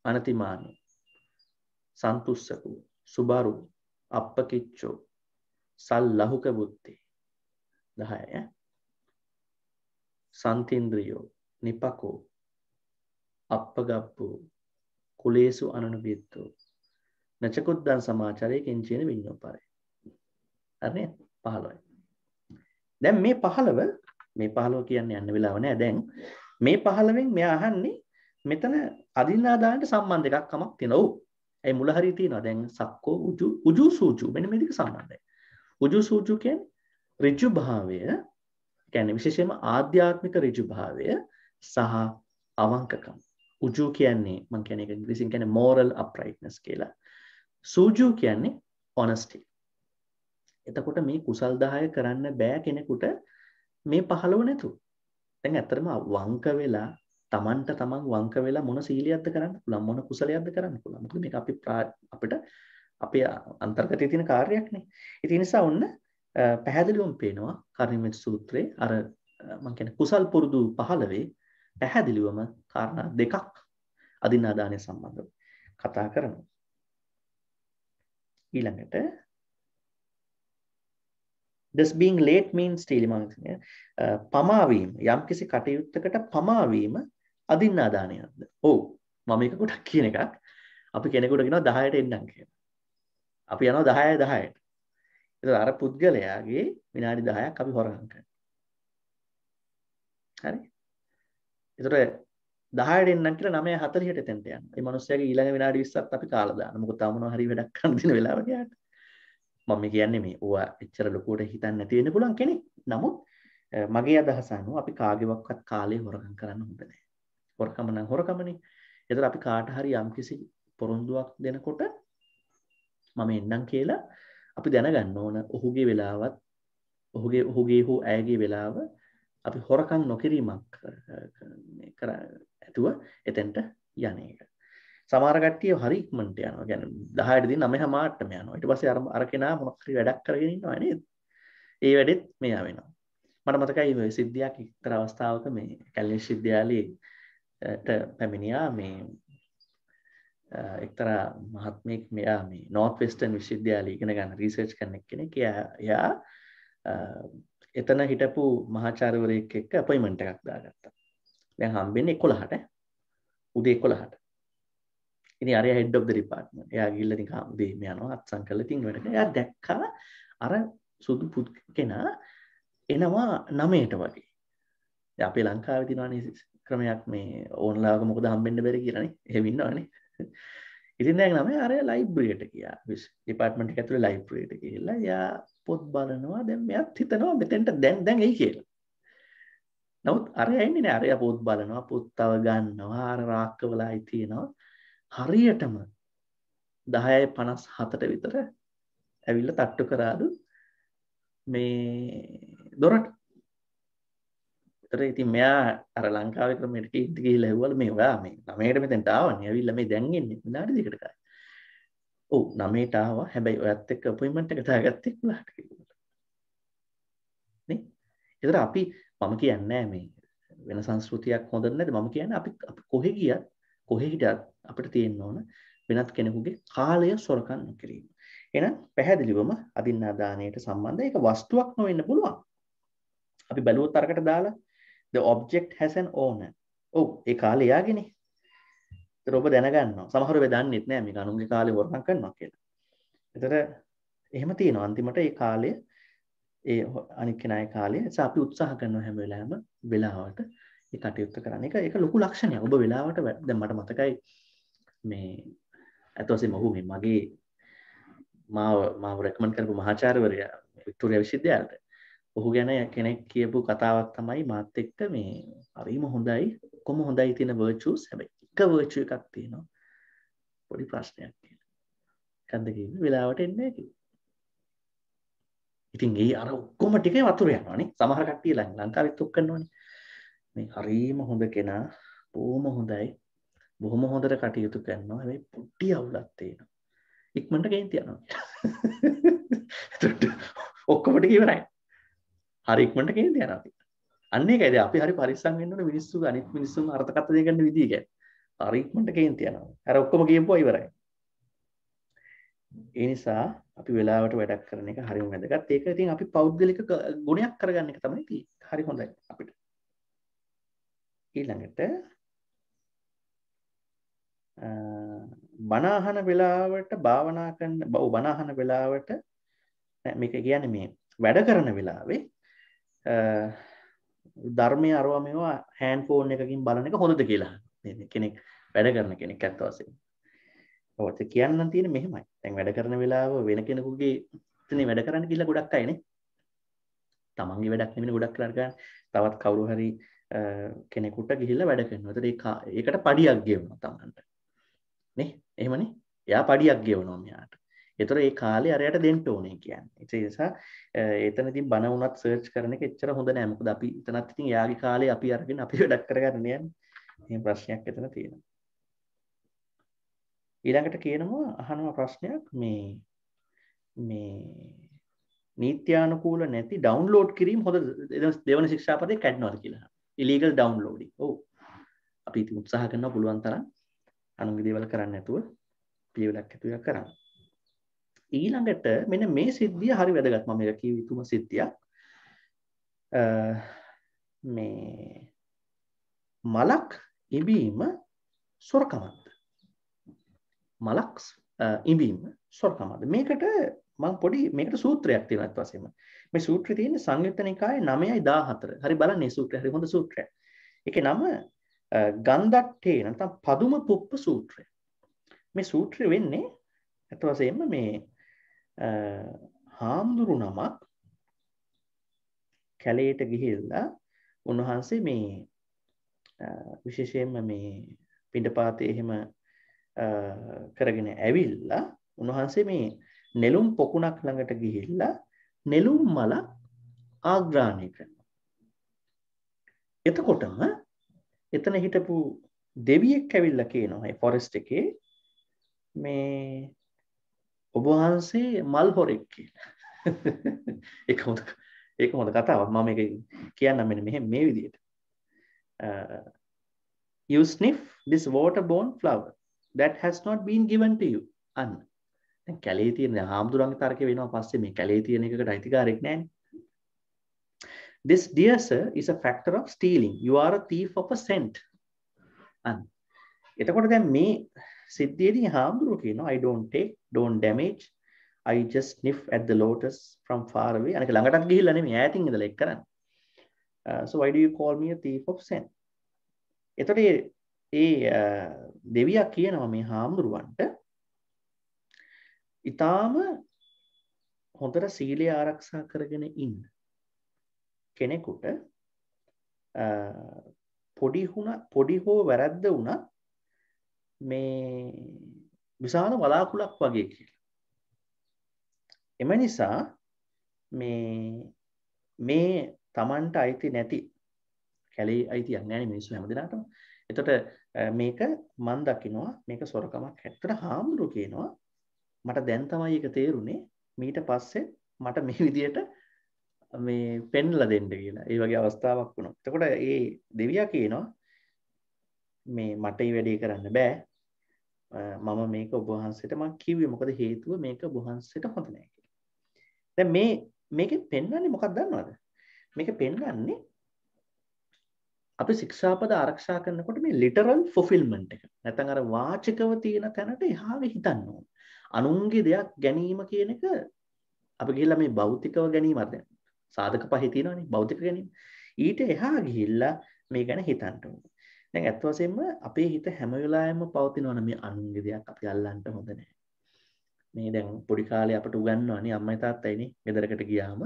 අනතිමානු, සන්තුස්සකු, සුබරු, අප්පකිච්චෝ, සල්ලහුක බුද්ධි 10 සන්තින්ද්‍රියෝ, නිපකෝ, අප්පගප්පෝ, කුලේසු අනනුබිත්තෝ, නචකුද්දන් සමාචරයේ කිංචේන විඤ්ඤෝපරේ. හරිනේ 15යි. දැන් මේ 15 කියන්නේ යන්න වෙලාව නෑ. දැන් මේ 15න් මෙයා අහන්නේ මෙතන අදින්නා දාන්නට සම්බන්ධ එකක් කමක් තියෙනවා. ඔව්. ඒ මුල හරිය තියෙනවා. දැන් සක්කෝ උජු සූජු මෙන්න මේ දෙක සම්බන්ධයි. උජු සූජු කියන්නේ ඍජු භාවය, කියන්නේ විශේෂයෙන්ම ආධ්‍යාත්මික ඍජු භාවය සහ අවංකකම. උජු කියන්නේ මම කියන්නේ ඒක ඉංග්‍රීසියෙන් කියන්නේ moral uprightness කියලා. සූජු කියන්නේ honesty. එතකොට මේ කුසල් 10 කරන්න බෑ කෙනෙකුට මේ 15 නැතු. දැන් ඇත්තටම වංක වෙලා තමන්ට තමන් වංක වෙලා මොන සීලියක්ද කරන්න පුළුවන්, මොන කුසලයක්ද කරන්න පුළුවන්. මොකද මේක අපිට අපේ අන්තර්ගතයේ තියෙන කාර්යයක් නේ. ඒ නිසා ඔන්න පැහැදිලිවම පේනවා කර්ණිමෙත් සූත්‍රයේ අර මම කියන්නේ කුසල් පුරුදු 15 පැහැදිලිවම කාරණා දෙකක් අදින්නාදානය සම්බන්ධව කතා කරනවා. ඊළඟට this being late means stealing පමාවීම යම්කිසි කටයුත්තකට පමාවීම අදින්නාදානයක්ද? ඔව්. මම මේක කොටක් කියන එකක්. අපි කෙනෙකුට කියනවා 10ට එන්නම් කියලා. අපි යනවා 10ට. ඒක අර පුද්ගලයාගේ විනාඩි 10ක් අපි හොරගම් කරනවා. හරි? ඒතර 10ට එන්නම් කියලා 9:40ට එතෙන්ට යනවා. මේ මිනිස්යාගේ ඊළඟ විනාඩි 20ත් අපි කාලා දානවා. මොකද තාම මොනවා හරි වැඩක් කරන්න දින වෙලාවට යාට. මම කියන්නේ මේ ඕවා එච්චර ලොකුවට හිතන්න නැති වෙන්න පුළුවන් කෙනෙක්. නමුත් මගේ අදහස අනුව අපි කාගේවත් කාලේ හොරකම් කරන්න හොඳ නැහැ. හොරකම නම් හොරකමනේ. ඒතර අපි කාට හරි යම්කිසි පොරොන්දුවක් දෙනකොට මම එන්නම් කියලා අපි දැනගන්න ඕන ඔහුගේ වෙලාවත් ඔහුගේ හෝ ඇයගේ වෙලාව අපි හොරකම් නොකිරීමක් කර ඇතුව එතෙන්ට යන එක. සමහර කට්ටිය හරි ඉක්මනට යනවා. කියන්නේ 10ට දී 9:00ටම යනවා. ඊට පස්සේ අර කෙනා මොකක් හරි වැඩක් කරගෙන ඉන්නවා නේද? ඒ වැඩෙත් මෙයා වෙනවා. මට මතකයි මේ සිද්ධියක් එක්තරා අවස්ථාවක මේ කැලණි විශ්වවිද්‍යාලයේට පැමිණියා මේ එක්තරා මහත්මයෙක් මෙයා මේ නෝර්ත් වෙස්ටර්න් විශ්වවිද්‍යාලයේ ඉගෙන ගන්න රිසර්ච් කරන කෙනෙක්. එයා එතන හිටපු මහාචාර්යවරයෙක් එක්ක අපොයින්ට්මන්ට් එකක් දාගත්තා. දැන් හම්බෙන්නේ 11ට. උදේ 11ට. ඉතින් අරයා හෙඩ් ඔෆ් ද ඩිපාර්ට්මන්ට්. එයා ගිහිල්ලා ඉතින් උදේ යනවා අත්සන් කරලා ඉතින් වැඩ කරනවා. එයා දැක්කා අර සුදු කෙනා එනවා 9ට වගේ. දැන් අපේ ලංකාවේ තියෙනවානේ ක්‍රමයක් මේ ඕන්ලාවක මොකද හම්බෙන්න බැරි කියලානේ. එහෙම ඉන්නවනේ. ඉතින් දැන් 9 අර ලයිබ්‍රරියට ගියා. ඩිපාර්ට්මන්ට් එක ඇතුලේ ලයිබ්‍රරියට ගිහිල්ලා එයා පොත් බලනවා. දැන් මෙයාත් හිතනවා මෙතෙන්ට දැන් එයි කියලා. නමුත් අරයා ඉන්නේ නෑ. අරයා පොත් බලනවා, පොත් තව ගන්නවා, අර රාක්කවලයි තියෙනවා. හරියටම 10:57ට විතර ඇවිල්ලා තට්ටු කරාලු මේ දොරට. ඒතර ඉතින් මෙයා අර ලංකාවේ ක්‍රමයට කීටි ගිහිල්ලා ඇහුවලු මේ ඔයා මේ 9ට මෙතෙන්ට ආවනේ. ඇවිල්ලා මේ දැන් එන්නේ විනාඩි දෙකකට කාලේ. ඔව් 9ට ආවා. හැබැයි ඔයත් එක්ක අපොයින්ට්මන්ට් එක දාගත්තේ 11ට කියලා. නේ? ඒතර අපි මම කියන්නේ මේ වෙන සංස්කෘතියක් හොඳ නැද්ද? මම කියන්නේ අපි කොහෙ ගියත් කොහෙ හිටියත් අපිට තියෙන්න ඕන වෙනත් කෙනෙකුගේ කාලය සොරකම් නොකිරීම. එහෙනම් පැහැදිලිවම අදින්නාදානයට සම්බන්ධ ඒක වස්තුවක් නොවෙන්න පුළුවන්. අපි බැලුවොත් අරකට දාලා the object has an owner. ඔව් ඒ කාලේ යාගේනේ. ඒතර ඔබ දැනගන්නවා. සමහරව දන්නෙත් නෑ මේක අනුන්ගේ කාලේ වරකම් කරනවා කියලා. ඒතර එහෙම තියෙනවා. අන්තිමට ඒ කාලය ඒ අනික් කෙනාගේ කාලය. ඒ අපි උත්සාහ කරනවා හැම වෙලාවෙම වෙලාවට ඒ කටයුත්ත කරන්න. ඒක ලොකු ලක්ෂණයක්. ඔබ වෙලාවට දැන් මට මතකයි මේ අත වශයෙන්ම ඔහු මේ මගේ මාව රෙකමන්ඩ් කරපු මහාචාර්යවරයා වික්ටෝරියා විශ්වවිද්‍යාලයට. ඔහු ගැන කෙනෙක් කියපු කතාවක් තමයි මාත් එක්ක මේ හරිම හොඳයි කොහොම හොඳයි තියෙන virtues හැබැයි එක virtue එකක් තියෙනවා. පොඩි ප්‍රශ්නයක් තියෙනවා. මොකද්ද කිව්වේ? වෙලාවට එන්නේ නැහැ කිව්වා. ඉතින් ඒ අර ඔක්කොම ටිකේ වතුර යනවානේ. සමහර කට්ටිය ලංකාවෙත් ඔක් කරනවානේ. මේ හරිම හොඳ කෙනා බොහොම හොඳයි. බොහොම හොඳට කටයුතු කරනවා. හැබැයි පොඩි අවුලක් තියෙනවා. ඉක්මනට කේන්ති යනවා. ඔක්කොම ටික ඉවරයි. හරි ඉක්මනට කේන්ති යනවා. අන්න ඒකයි දැන් අපි හරි පරිස්සම් වෙන්න ඕනේ මිනිස්සු අනිත් මිනිස්සුන් අර්ථකථන දෙන්න විදිහ ගැන. හරි ඉක්මනට කේන්ති යනවා. අර ඔක්කොම කියපුවා ඉවරයි. ඒ නිසා අපි වෙලාවට වැඩක් කරන එක හරිම වැදගත්. ඒක ඉතින් අපි පෞද්ගලික ගුණයක් කරගන්න එක තමයි තියෙන්නේ. හරි හොඳයි අපිට. ඊළඟට බණ අහන වෙලාවට භාවනා කරන බණ අහන වෙලාවට මේක කියන්නේ මේ වැඩ කරන වෙලාවේ ධර්මයේ අරව මේවා හෑන්ඩ් ෆෝන් එකකින් බලන එක හොඳද කියලා. මේ කෙනෙක් වැඩ කරන කෙනෙක් ඇත්ත වශයෙන්ම. ඔව් ඒක කියන්න තියෙන්නේ මෙහෙමයි. දැන් වැඩ කරන වෙලාව වෙන කෙනෙකුගේ ඉතින් වැඩ කරන්න ගිහලා ගොඩක් අය නේ. තමන්ගේ වැඩක් නෙමෙයි ගොඩක් කරලා ගන්න. තවත් කවුරු හරි කෙනෙකුට ගිහිල්ලා වැඩ කරනවා. ඒකට පඩියක් ගෙවනවා තමන්ට. නේ? එහෙමනේ. එයා පඩියක් ගෙවනවා මෙයාට. ඒතර ඒ කාලේ අරයට දෙන්න ඕනේ කියන්නේ. ඒ නිසා එතනදී බණ වුණත් සර්ච් කරන එක එච්චර හොඳ නෑ. මොකද අපි එතනත් ඉතින් එයාගේ කාලේ අපි අරගෙන අපි වැඩක් කරගන්න යන්නේ. මේ ප්‍රශ්නයක් එතන තියෙනවා. ඊළඟට කියනවා අහනවා ප්‍රශ්නයක් මේ නීත්‍යානුකූල නැති ඩවුන්ලෝඩ් කිරීම හොඳ දෙවන ශික්ෂාපදේ කැඩනවාද කියලා. ඉලීගල් ඩවුන්ලෝඩින්. ඔව්. අපි ඉතින් උත්සාහ කරනවා පුළුවන් තරම් අනුන්ගේ දේවල් කරන්න නැතුව පියවලක් ඇතුළක් කරන්න. ඊළඟට මෙන්න මේ සිද්ධිය හරි වැදගත්. මම මේක කිය යුතුම සිද්ධියක්. මේ මලක් ඉබීම සොරකමක්ද? මලක් ඉබීම සොරකමක්ද? මේකට මම පොඩි මේකට සූත්‍රයක් තියෙනවා අත් වශයෙන්ම. මේ සූත්‍රය තියෙන්නේ සංයුත්ත නිකායේ 9:14. හරි බලන්න මේ සූත්‍රය හරි හොඳ සූත්‍රයක්. ඒකේ නම ගන්ධට්ඨේ නැත්නම් පදුම පුප්ප සූත්‍රය. මේ සූත්‍රය වෙන්නේ අත් වශයෙන්ම මේ හාමුදුරු නමක් කැලේට ගිහිල්ලා උන්වහන්සේ මේ විශේෂයෙන්ම මේ පිණ්ඩපාතේ එහෙම කරගෙන ඇවිල්ලා උන්වහන්සේ මේ නෙළුම් පොකුණක් ළඟට ගිහිල්ලා නෙළුම් මල ආග්‍රහණය කරනවා. එතකොටම එතන හිටපු දෙවියෙක් ඇවිල්ලා කියනවා මේ ෆොරෙස්ට් එකේ මේ ඔබ වහන්සේ මල් හොරෙක් කියලා. ඒක හොඳ කතාවක්. මම මේක කියන්නම් මෙන්න මේ විදිහට. You sniff this water-borne flower that has not been given to you. අන්න. දැන් කැලේ තියෙන හාමුදුරන්ගේ තර්කේ වෙනවා පස්සේ මේ කැලේ තියෙන එකකට අයිතිකාරයක් නැහැනේ. This dear sir is a factor of stealing. You are a thief of a cent. අන්න. එතකොට දැන් මේ සිද්ධියේදී හාමුදුරුවෝ කියනවා I don't take, don't damage. I just sniff at the lotus from far away. අනක ළඟටත් ගිහිල්ලා නෙමෙයි ඈතින් ඉඳලා එක් කරන්නේ. So why do you call me a thief of cent? එතකොට ඒ දෙවියා කියනවා මේ හාමුදුරුවන්ට ඊටාම හොඳට සීලය ආරක්ෂා කරගෙන ඉන්න කෙනෙකුට පොඩි හෝ වැරද්ද වුණත් මේ විශාල වලාකුළක් වගේ කියලා. එම නිසා මේ Tamanට අයිති නැති කැලේ අයිතියක් නැහැ මිනිස්සු හැමදෙනාටම. එතකොට මේක මන් දකින්නවා මේක සොරකමක්. ඇත්තට හාමුදුරුවෝ කියනවා මට දැන් තමයි ඒක තේරුනේ. මීට පස්සේ මට මේ විදියට මේ පෙන්ලා දෙන්න කියලා. ඒ වගේ අවස්ථාවක් වුණා. එතකොට ඒ දෙවියා කියනවා මේ මට මේ වැඩේ කරන්න බෑ. මම මේක ඔබ වහන්සේට මම කිව්වේ මොකද හේතුව මේක ඔබ වහන්සේට හොඳ නැහැ කියලා. දැන් මේකෙන් පෙන්වන්නේ මොකක්ද දන්නවද? මේක පෙන්වන්නේ අපි ශික්ෂාපද ආරක්ෂා කරනකොට මේ ලිටරල් ෆුල්ෆිල්මන්ට් එක. නැත්නම් අර වාචිකව තියෙන තැනට එහාගේ හිතන්න ඕන. අනුන්ගේ දෙයක් ගැනීම කියන එක අපි ගිහිල්ලා මේ භෞතිකව ගැනීම අර දැන් සාධක පහේ තියෙනවානේ භෞතික ගැනීම. ඊට එහා ගිහිල්ලා මේ ගැන හිතන්න ඕන. දැන් ඇත්ත වශයෙන්ම අපේ හිත හැම වෙලාවෙම පවතිනවනේ මේ අනුන්ගේ දෙයක් අපි අල්ලන්න හොඳ නැහැ. මේ දැන් පොඩි කාලේ අපට උගන්වනවානේ අම්මයි තාත්තයිනේ ගෙදරකට ගියාම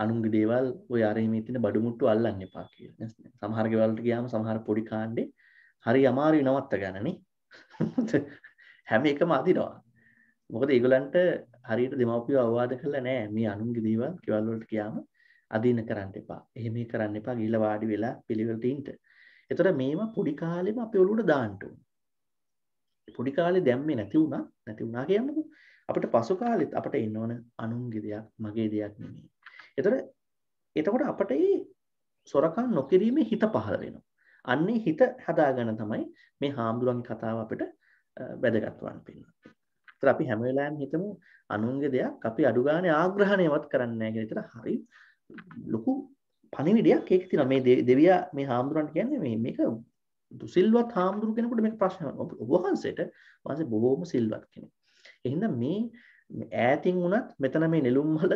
අනුන්ගේ දේවල් ඔය අරෙමේ තියෙන බඩු මුට්ටු අල්ලන්න එපා කියලා. සමහර ගෙවල් වලට ගියාම සමහර පොඩි කාණ්ඩේ හරි අමාරුයි නවත්ත ගන්නනේ. හැම එකම අදිනවා. මොකද ඒගොල්ලන්ට හරියට දෙමව්පියෝ අවවාද කළා නෑ මේ අනුන්ගේ දේවල් ගෙවල් වලට ගියාම අදින්න කරන්න එපා. එහෙම කරන්න එපා. ගිහලා වාඩි වෙලා පිළිවෙලට ඉන්න. ඒතර මේවා පොඩි කාලෙම අපේ ඔළුවට දාන්න ඕනේ. පොඩි කාලේ දැම්මේ නැති වුණා කියන්නකෝ. අපිට පසු කාලෙත් අපිට එන්න ඕන අනුන්ගේ දෙයක් මගේ දෙයක් නෙමෙයි. එතකොට අපට මේ සොරකම් නොකිරීමේ හිත පහළ වෙනවා. අන්නේ හිත හදාගන්න තමයි මේ හාමුදුරන්ගේ කතාව අපිට වැදගත් වන්න පිළිගන්න. ඒතර අපි හැම වෙලාවෙම හිතමු අනුන්ගේ දෙයක් අපි අඩු ගානේ ආග්‍රහණයවත් කරන්නේ නැහැ කියලා. ඒතර හරි ලොකු පණිවිඩයක් ඒක තියෙනවා. මේ දෙවියා මේ හාමුදුරන්ට කියන්නේ මේක දුසිල්වත් හාමුදුරු කෙනෙකුට මේක ප්‍රශ්නයක්. ඔබ වහන්සේට වහන්සේ බොහෝම සිල්වත් කෙනෙක්. එහෙනම් මේ ඈතින් වුණත් මෙතන මේ නෙළුම් මල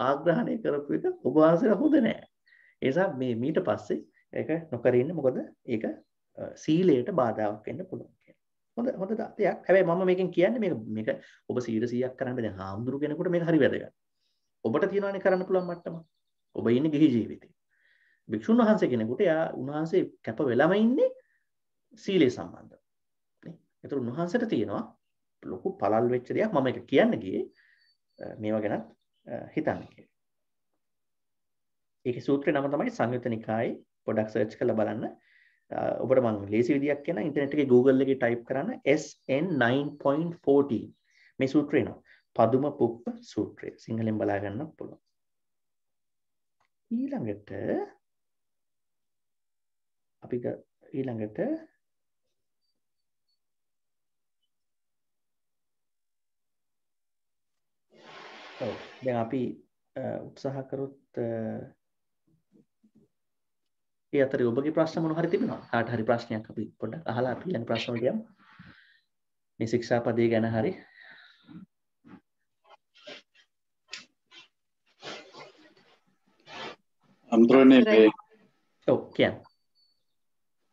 ආග්‍රහණය කරපු එක ඔබ වහන්සේට හොඳ නෑ. ඒ නිසා මේ මීට පස්සේ ඒක නොකර ඉන්න මොකද ඒක සීලයට බාධාවක් වෙන්න පුළුවන් කියලා. හොඳ දෙයක්. හැබැයි මම මේකෙන් කියන්නේ මේක ඔබ 100% කරන්න දැන් හාමුදුරු කෙනෙකුට මේක හරි වැදගත්. ඔබට තියනවානේ කරන්න පුළුවන් මට්ටම. ඔබ ඉන්නේ ගිහි ජීවිතේ. භික්ෂුන් වහන්සේ කෙනෙකුට උන්වහන්සේ කැප වෙලම ඉන්නේ සීලය සම්බන්ධව. නේ? ඒතර උන්වහන්සේට තියෙනවා ලොකු පළල් වෙච්ච දෙයක් මම ඒක කියන්න ගියේ මේවා ගැන හිතන්න කියලා. ඒකේ සූත්‍රේ නම තමයි සංයුත්ත නිකායේ පොඩක් සර්ච් කරලා බලන්න. ඔබට මම ලේසි විදියක් කියන ඉන්ටර්නෙට් එකේ Google එකේ ටයිප් කරන්න SN 9.14 මේ සූත්‍රේ නම පදුම පුප්ප සූත්‍රය සිංහලෙන් බලා ගන්න පුළුවන්. ඊළඟට දැන් අපි උත්සාහ කරොත් ඒ අතරේ ඔබගේ ප්‍රශ්න මොන හරි තිබෙනවා කාට හරි ප්‍රශ්නයක් අපි පොඩ්ඩක් අහලා අපි ඊළඟ ප්‍රශ්න වලට යමු මේ ශික්ෂාපදේ ගැන හරි අම්ද්‍රෝනේ මේ ඔව් කියන්න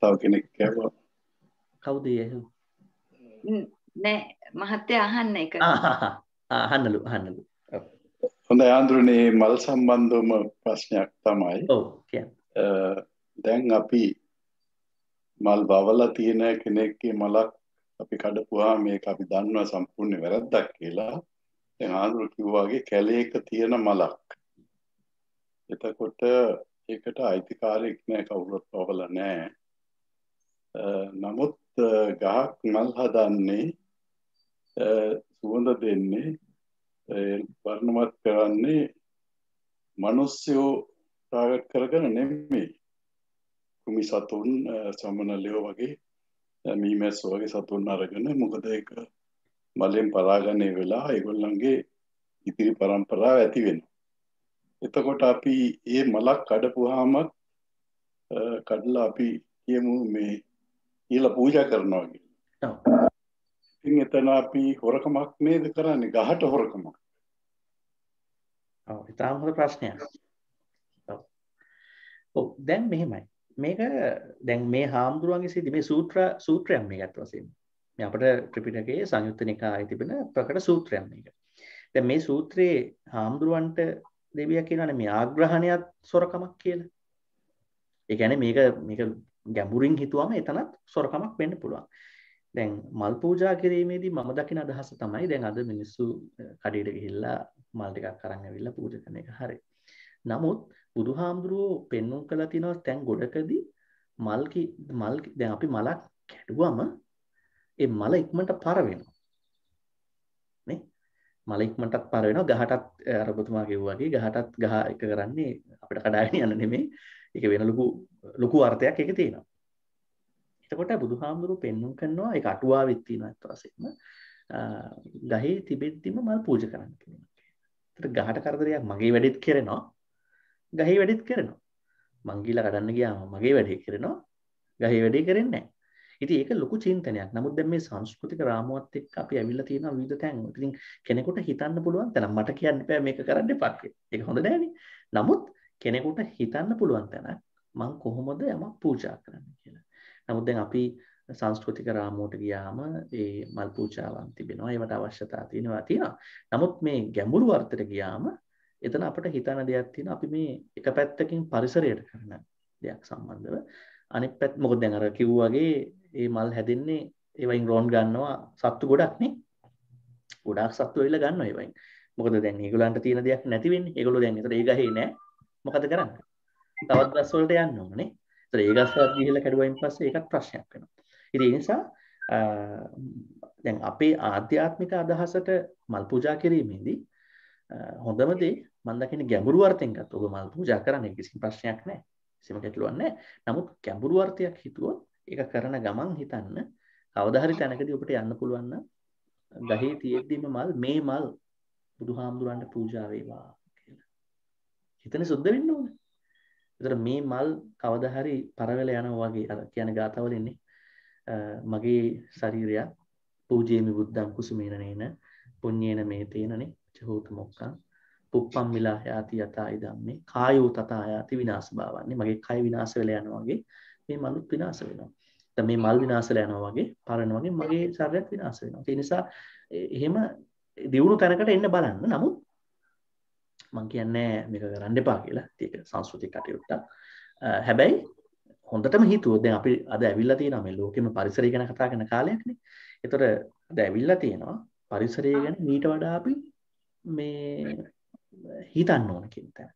තව කෙනෙක් කියනවා කවුද ඒ නෑ මහත්තයා අහන්න එක අහන්නලු හොඳයි ආන්ද්‍රෝනේ මල් සම්බන්ධවම ප්‍රශ්නයක් තමයි ඔව් කියන්න දැන් අපි මල් බවලා තියෙන කෙනෙක්ගේ මලක් අපි කඩපුවා මේක අපි දන්නවා සම්පූර්ණ වැරද්දක් කියලා දැන් ආන්ද්‍රෝ කිව්වා වගේ කැලේක තියෙන මලක් එතකොට ඒකට අයිතිකාරයෙක් නෑ කවුරුත් බවලා නෑ නමුත් ගහක් මල් හදන්නේ සුවඳ දෙන්නේ වර්ණවත් කරන්නේ මිනිස්සු ටාගට් කරගෙන නෙමෙයි කුමි සතුන් සමනලියෝ වගේ මීමැස්සෝ වගේ සතුන් අරගෙන මොකද ඒක මලෙන් පරාගණය වෙලා ඒගොල්ලන්ගේ ඉතිරි පරම්පරාව ඇති වෙනවා එතකොට අපි මේ මලක් කඩපුවාම කඩලා අපි කියමු මේ ඊළ පූජා කරනවා කියලා. ඉතින් එතන අපි හොරකමක් නේද කරන්නේ ගහට හොරකමක්. ඔව් ඉතාම හොඳ ප්‍රශ්නයක්. ඔව් දැන් මෙහෙමයි. මේක දැන් මේ හාමුදුරුවන්ගේ සිද්ධි මේ සූත්‍රයක් මේකට වශයෙන්. මේ අපිට ත්‍රිපිටකයේ සංයුත්ත නිකායේ තිබෙන ප්‍රකට සූත්‍රයක් මේක. දැන් මේ සූත්‍රයේ හාමුදුරුවන්ට දෙවියා කියනවානේ මේ ආග්‍රහණයත් සොරකමක් කියලා. ඒ කියන්නේ මේක ගැඹුරින් හිතුවම එතනත් සොරකමක් වෙන්න පුළුවන්. දැන් මල් පූජා කිරීමේදී මම දකින අදහස තමයි දැන් අද මිනිස්සු කඩේට ගිහිල්ලා මල් ටිකක් අරන් ඇවිල්ලා පූජා කරන එක හරි. නමුත් බුදුහාමුදුරුවෝ පෙන්වුම් කළා තියෙනවා දැන් ගොඩකදී මල් දැන් අපි මලක් කැඩුවම ඒ මල ඉක්මනට පර වෙනවා. නේ? මල ඉක්මනටත් පර වෙනවා ගහටත් අර ඔබතුමා කිව්වා වගේ ගහටත් ගහ එක කරන්නේ අපිට කඩාගෙන යන්න නෙමෙයි. ඒක වෙන ලොකු අර්ථයක් ඒකේ තියෙනවා. එතකොට බුදුහාමුදුරුවෝ පෙන්වුම් කරනවා ඒක අටුවාවෙත් තියෙනවා අත් වශයෙන්ම ගහේ තිබෙද්දිම මල් පූජා කරන්න කියනවා. ඒතර ගහට කරදරයක් මගේ වැඩෙත් කරනවා. ගහේ වැඩෙත් කරනවා. මං ගිහලා කඩන්න ගියාම මගේ වැඩේ කරනවා. ගහේ වැඩේ කරන්නේ නැහැ. ඉතින් ඒක ලොකු චින්තනයක්. නමුත් දැන් මේ සංස්කෘතික රාමුවත් එක්ක අපි ඇවිල්ලා තියෙනවා විවිධ තැන්. ඉතින් කෙනෙකුට හිතන්න පුළුවන් තැන මට කියන්න බෑ මේක කරන්න එපා කියලා. ඒක හොඳ නෑනේ. නමුත් කෙනෙකුට හිතන්න පුළුවන් තැන මං කොහොමද යමක් පූජා කරන්න කියලා. නමුත් දැන් අපි සංස්කෘතික රාමුවට ගියාම ඒ මල් පූජාවන් තිබෙනවා. ඒවට අවශ්‍යතා තියෙනවා. නමුත් මේ ගැඹුරු අර්ථයට ගියාම එතන අපිට හිතන දෙයක් තියෙනවා. අපි මේ එක පැත්තකින් පරිසරයට කරන දෙයක් සම්බන්ධව අනිත් පැත්ත මොකද දැන් අර කිව්වා වගේ මේ මල් හැදෙන්නේ ඒවයින් රෝන් ගන්නවා සත්තු ගොඩක් නේ. ගොඩාක් සත්තු වෙලා ගන්නවා ඒවයින්. මොකද දැන් ඒගොල්ලන්ට තියෙන දෙයක් නැති වෙන්නේ. ඒගොල්ලෝ දැන් ඒතර ඒ ගහේ නෑ. මොකද කරන්නේ? තවත් ගස් වලට යන්න ඕනේ. ඒතර ඒ ගස් වලට ගිහිල්ලා කැඩුවයින් පස්සේ ඒකත් ප්‍රශ්නයක් වෙනවා. ඉතින් ඒ නිසා දැන් අපේ ආධ්‍යාත්මික අදහසට මල් පූජා කිරීමේදී හොඳම දේ මම දකින්නේ ගැඹුරු අර්ථයෙන් ගත්ත ඔබ මල් පූජා කරන්නේ කිසි ප්‍රශ්නයක් නැහැ. කිසිම ගැටලුවක් නැහැ. නමුත් ගැඹුරු අර්ථයක් හිතුවොත් ඒක කරන ගමන් හිතන්න කවදා හරි තැනකදී ඔබට යන්න පුළුවන් නම් ගහේ තියෙද්දිම මේ මල් බුදුහාමුදුරන්ට පූජා වේවා කියලා. හිතන සුද්ධ වෙන්න ඕනේ. ඒතර මේ මල් කවදා හරි පරවෙල යනවා වගේ අර කියන ගාතාවල ඉන්නේ මගේ ශරීරය පූජේමි බුද්ධං කුසුමේන නේන පුඤ්ඤේන මේතේනනේ චහෝත මොක්ඛං පුප්පම් මිලා යති යතා ඉදම්මේ කායෝ තථා යති විනාශ භාවන්නේ මගේ කය විනාශ වෙලා යනවා වගේ මේ මනුත් විනාශ වෙනවා. දැන් මේ මල් විනාශ වෙලා යනවා වගේ පාරන වගේ මගේ ශරීරයත් විනාශ වෙනවා. ඒ නිසා එහෙම දියුණු තැනකට එන්න බලන්න. නමුත් මම කියන්නේ මේක කරන්න එපා කියලා. ඒක සංස්කෘතික කටයුත්තක්. හැබැයි හොඳටම හිතුවොත් දැන් අපි අද ඇවිල්ලා තියෙනවා මේ ලෝකෙම පරිසරය ගැන කතා කරන කාලයක්නේ. ඒතර අද ඇවිල්ලා තියෙනවා පරිසරය ගැන මීට වඩා අපි මේ හිතන්න ඕන කියන තැන.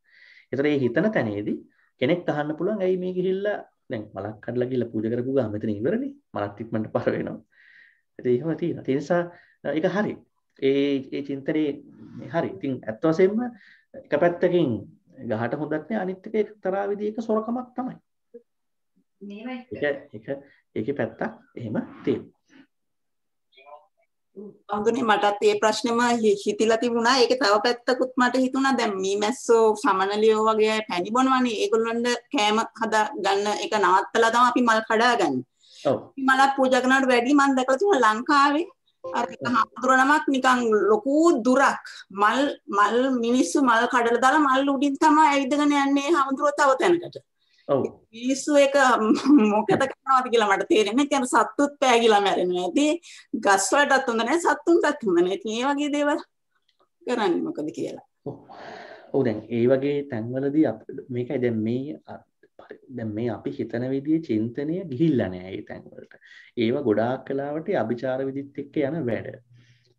ඒතර මේ හිතන තැනේදී කෙනෙක් අහන්න පුළුවන් ඇයි මේ ගිහිල්ලා දැන් මලක් කඩලා ගිහිල්ලා පූජා කරපු ගාම මෙතන ඉවරනේ. මලක් ටික්මන්ට පර වෙනවා. ඉතින් එහෙම තියෙනවා. ඒ නිසා ඒක හරි. ඒ චින්තනේ හරි. ඉතින් ඇත්ත වශයෙන්ම එක පැත්තකින් ගහට හොඳක් නේ අනිත් එක එක්තරා විදිහක සොරකමක් තමයි. ඒකේ පැත්තක් එහෙම තියෙනවා. අඳුනේ මටත් මේ ප්‍රශ්නෙම හිතිලා තිබුණා. ඒකේ තව පැත්තකුත් මට හිතුණා දැන් මීමැස්සෝ සමනලියෝ වගේ අය පැණි බොනවනේ. ඒගොල්ලන්ට කෑම හදා ගන්න එක නවත්තලා තමයි අපි මල් කඩාගන්නේ. ඔව්. මලක් පූජා කරනවට වැඩි මම දැකලා තියෙනවා ලංකාවේ අර හඳුරනමක් නිකන් ලොකු දුරක් මල් මිනිස්සු මල් කඩලා දාලා මල් උඩින් තමයි ඇවිදගෙන යන්නේ හඳුරව තව තැනකට. ඔව්. මිනිස්සු එක මොකද කරනවද කියලා මට තේරෙන්නේ නැහැ. කියන්නේ සත්තුත් පෑගිලා මැරෙනවා. ඉතින් ගස් වලටත් හොඳ නැහැ සත්තුන්ටත් හොඳ නැහැ. ඉතින් මේ වගේ දේවල් කරන්නේ මොකද කියලා. ඔව් දැන් ඒ වගේ තැන්වලදී මේකයි දැන් මේ අපි හිතන විදිහේ චින්තනය ගිහිල්ලා නැහැ ඒ තැන්වලට. ඒවා ගොඩාක් කලාවට අභිචාර විදිහත් එක්ක යන වැඩ.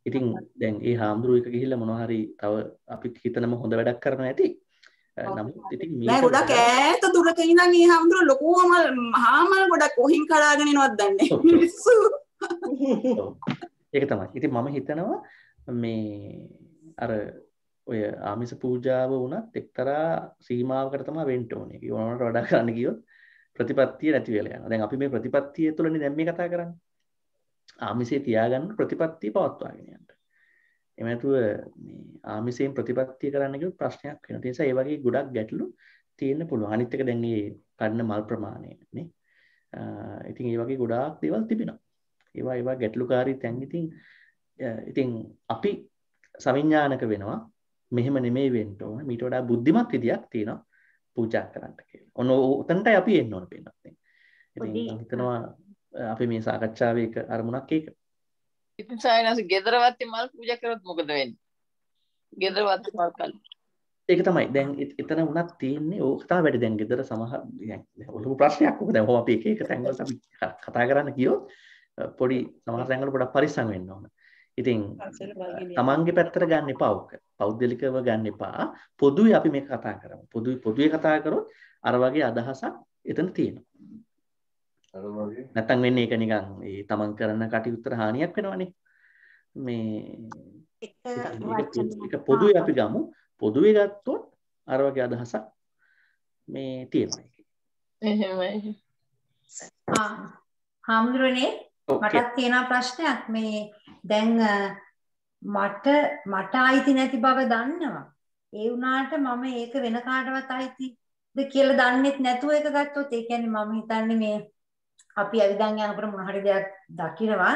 ඉතින් දැන් ඒ හාමුදුරුවෝ එක ගිහිල්ලා මොනවා හරි තව අපි හිතනම හොඳ වැඩක් කරනවා ඇති. නමුත් ඉතින් නෑ ගොඩක් ඈත දුරක ඉඳන් මේ හාමුදුරුවෝ ලොකුම මහාමල් ගොඩක් කොහින් කඩාගෙන එනවද දන්නේ මිනිස්සු. ඒක තමයි. ඉතින් මම හිතනවා මේ අර ඔය ආමිස පූජාව වුණත් එක්තරා සීමාවකට තමයි වෙන්න ඕනේ. ඒක ඕනකට වඩා කරන්න ගියොත් ප්‍රතිපත්තිය නැති වෙලා යනවා. දැන් අපි මේ ප්‍රතිපත්තිය තුළනේ දැන් මේ කතා කරන්නේ. ආමිසේ තියාගන්න ප්‍රතිපත්තිය පවත්වාගෙන යන්න. එහෙම නැතුව මේ ආමිසයෙන් ප්‍රතිපත්තිය කරන්න ගියොත් ප්‍රශ්නයක් වෙනවා. ඒ නිසා ඒ වගේ ගොඩක් ගැටලු තියෙන්න පුළුවන්. අනිත් එක දැන් මේ කඩන මල් ප්‍රමාණය නේ. ඉතින් ඒ වගේ ගොඩාක් දේවල් තිබෙනවා. ඒවා ගැටලුකාරී තැන් ඉතින් අපි සවිඥානික වෙනවා. මෙහෙම නෙමෙයි වෙන්න ඕන. මීට වඩා බුද්ධිමත් විදියක් තියෙනවා පූජා කරන්න කියලා. ඔන්න උතන්ටයි අපි එන්න ඕන වෙනත්. ඉතින් මම හිතනවා අපි මේ සාකච්ඡාවේ එක අරමුණක් ඒක. ඉතින් සායනස ගෙදරවත් මල් පූජා කරොත් මොකද වෙන්නේ? ගෙදරවත් මල් කල්. ඒක තමයි. දැන් එතන වුණත් තියෙන්නේ ඕක තමයි වැඩි. දැන් ගෙදර සමහර ලොකු ප්‍රශ්නයක් ඔක. දැන් අපි එක තැන්වලට අපි කතා කරන්න කියොත් පොඩි සමහර තැන්වල පොඩක් පරිස්සම් වෙන්න ඕන. ඉතින් තමන්ගේ පැත්තට ගන්න එපා ඔක. පෞද්ගලිකව ගන්න එපා. පොදුවේ අපි මේක කතා කරමු. පොදුවේ කතා කරොත් අර වගේ අදහසක් එතන තියෙනවා. නැත්තම් වෙන්නේ ඒක නිකන් ඒ තමන් කරන කටයුත්තට හානියක් වෙනවනේ. මේ ඒක පොදුවේ අපි ගමු. පොදුවේ ගත්තොත් අර වගේ අදහසක් මේ තියෙනවා. එහෙමයි. හාමුදුරනේ මටත් තියෙන ප්‍රශ්නයක් මේ දැන් මට අයිති නැති බව දන්නවා. ඒ වුණාට මම ඒක වෙන කාටවත් අයිතිද කියලා දන්නෙත් නැතුව එක ගත්තොත් ඒ කියන්නේ මම හිතන්නේ මේ අපි ඇවිදන් යනකොට මොන හරි දෙයක් දකිනවා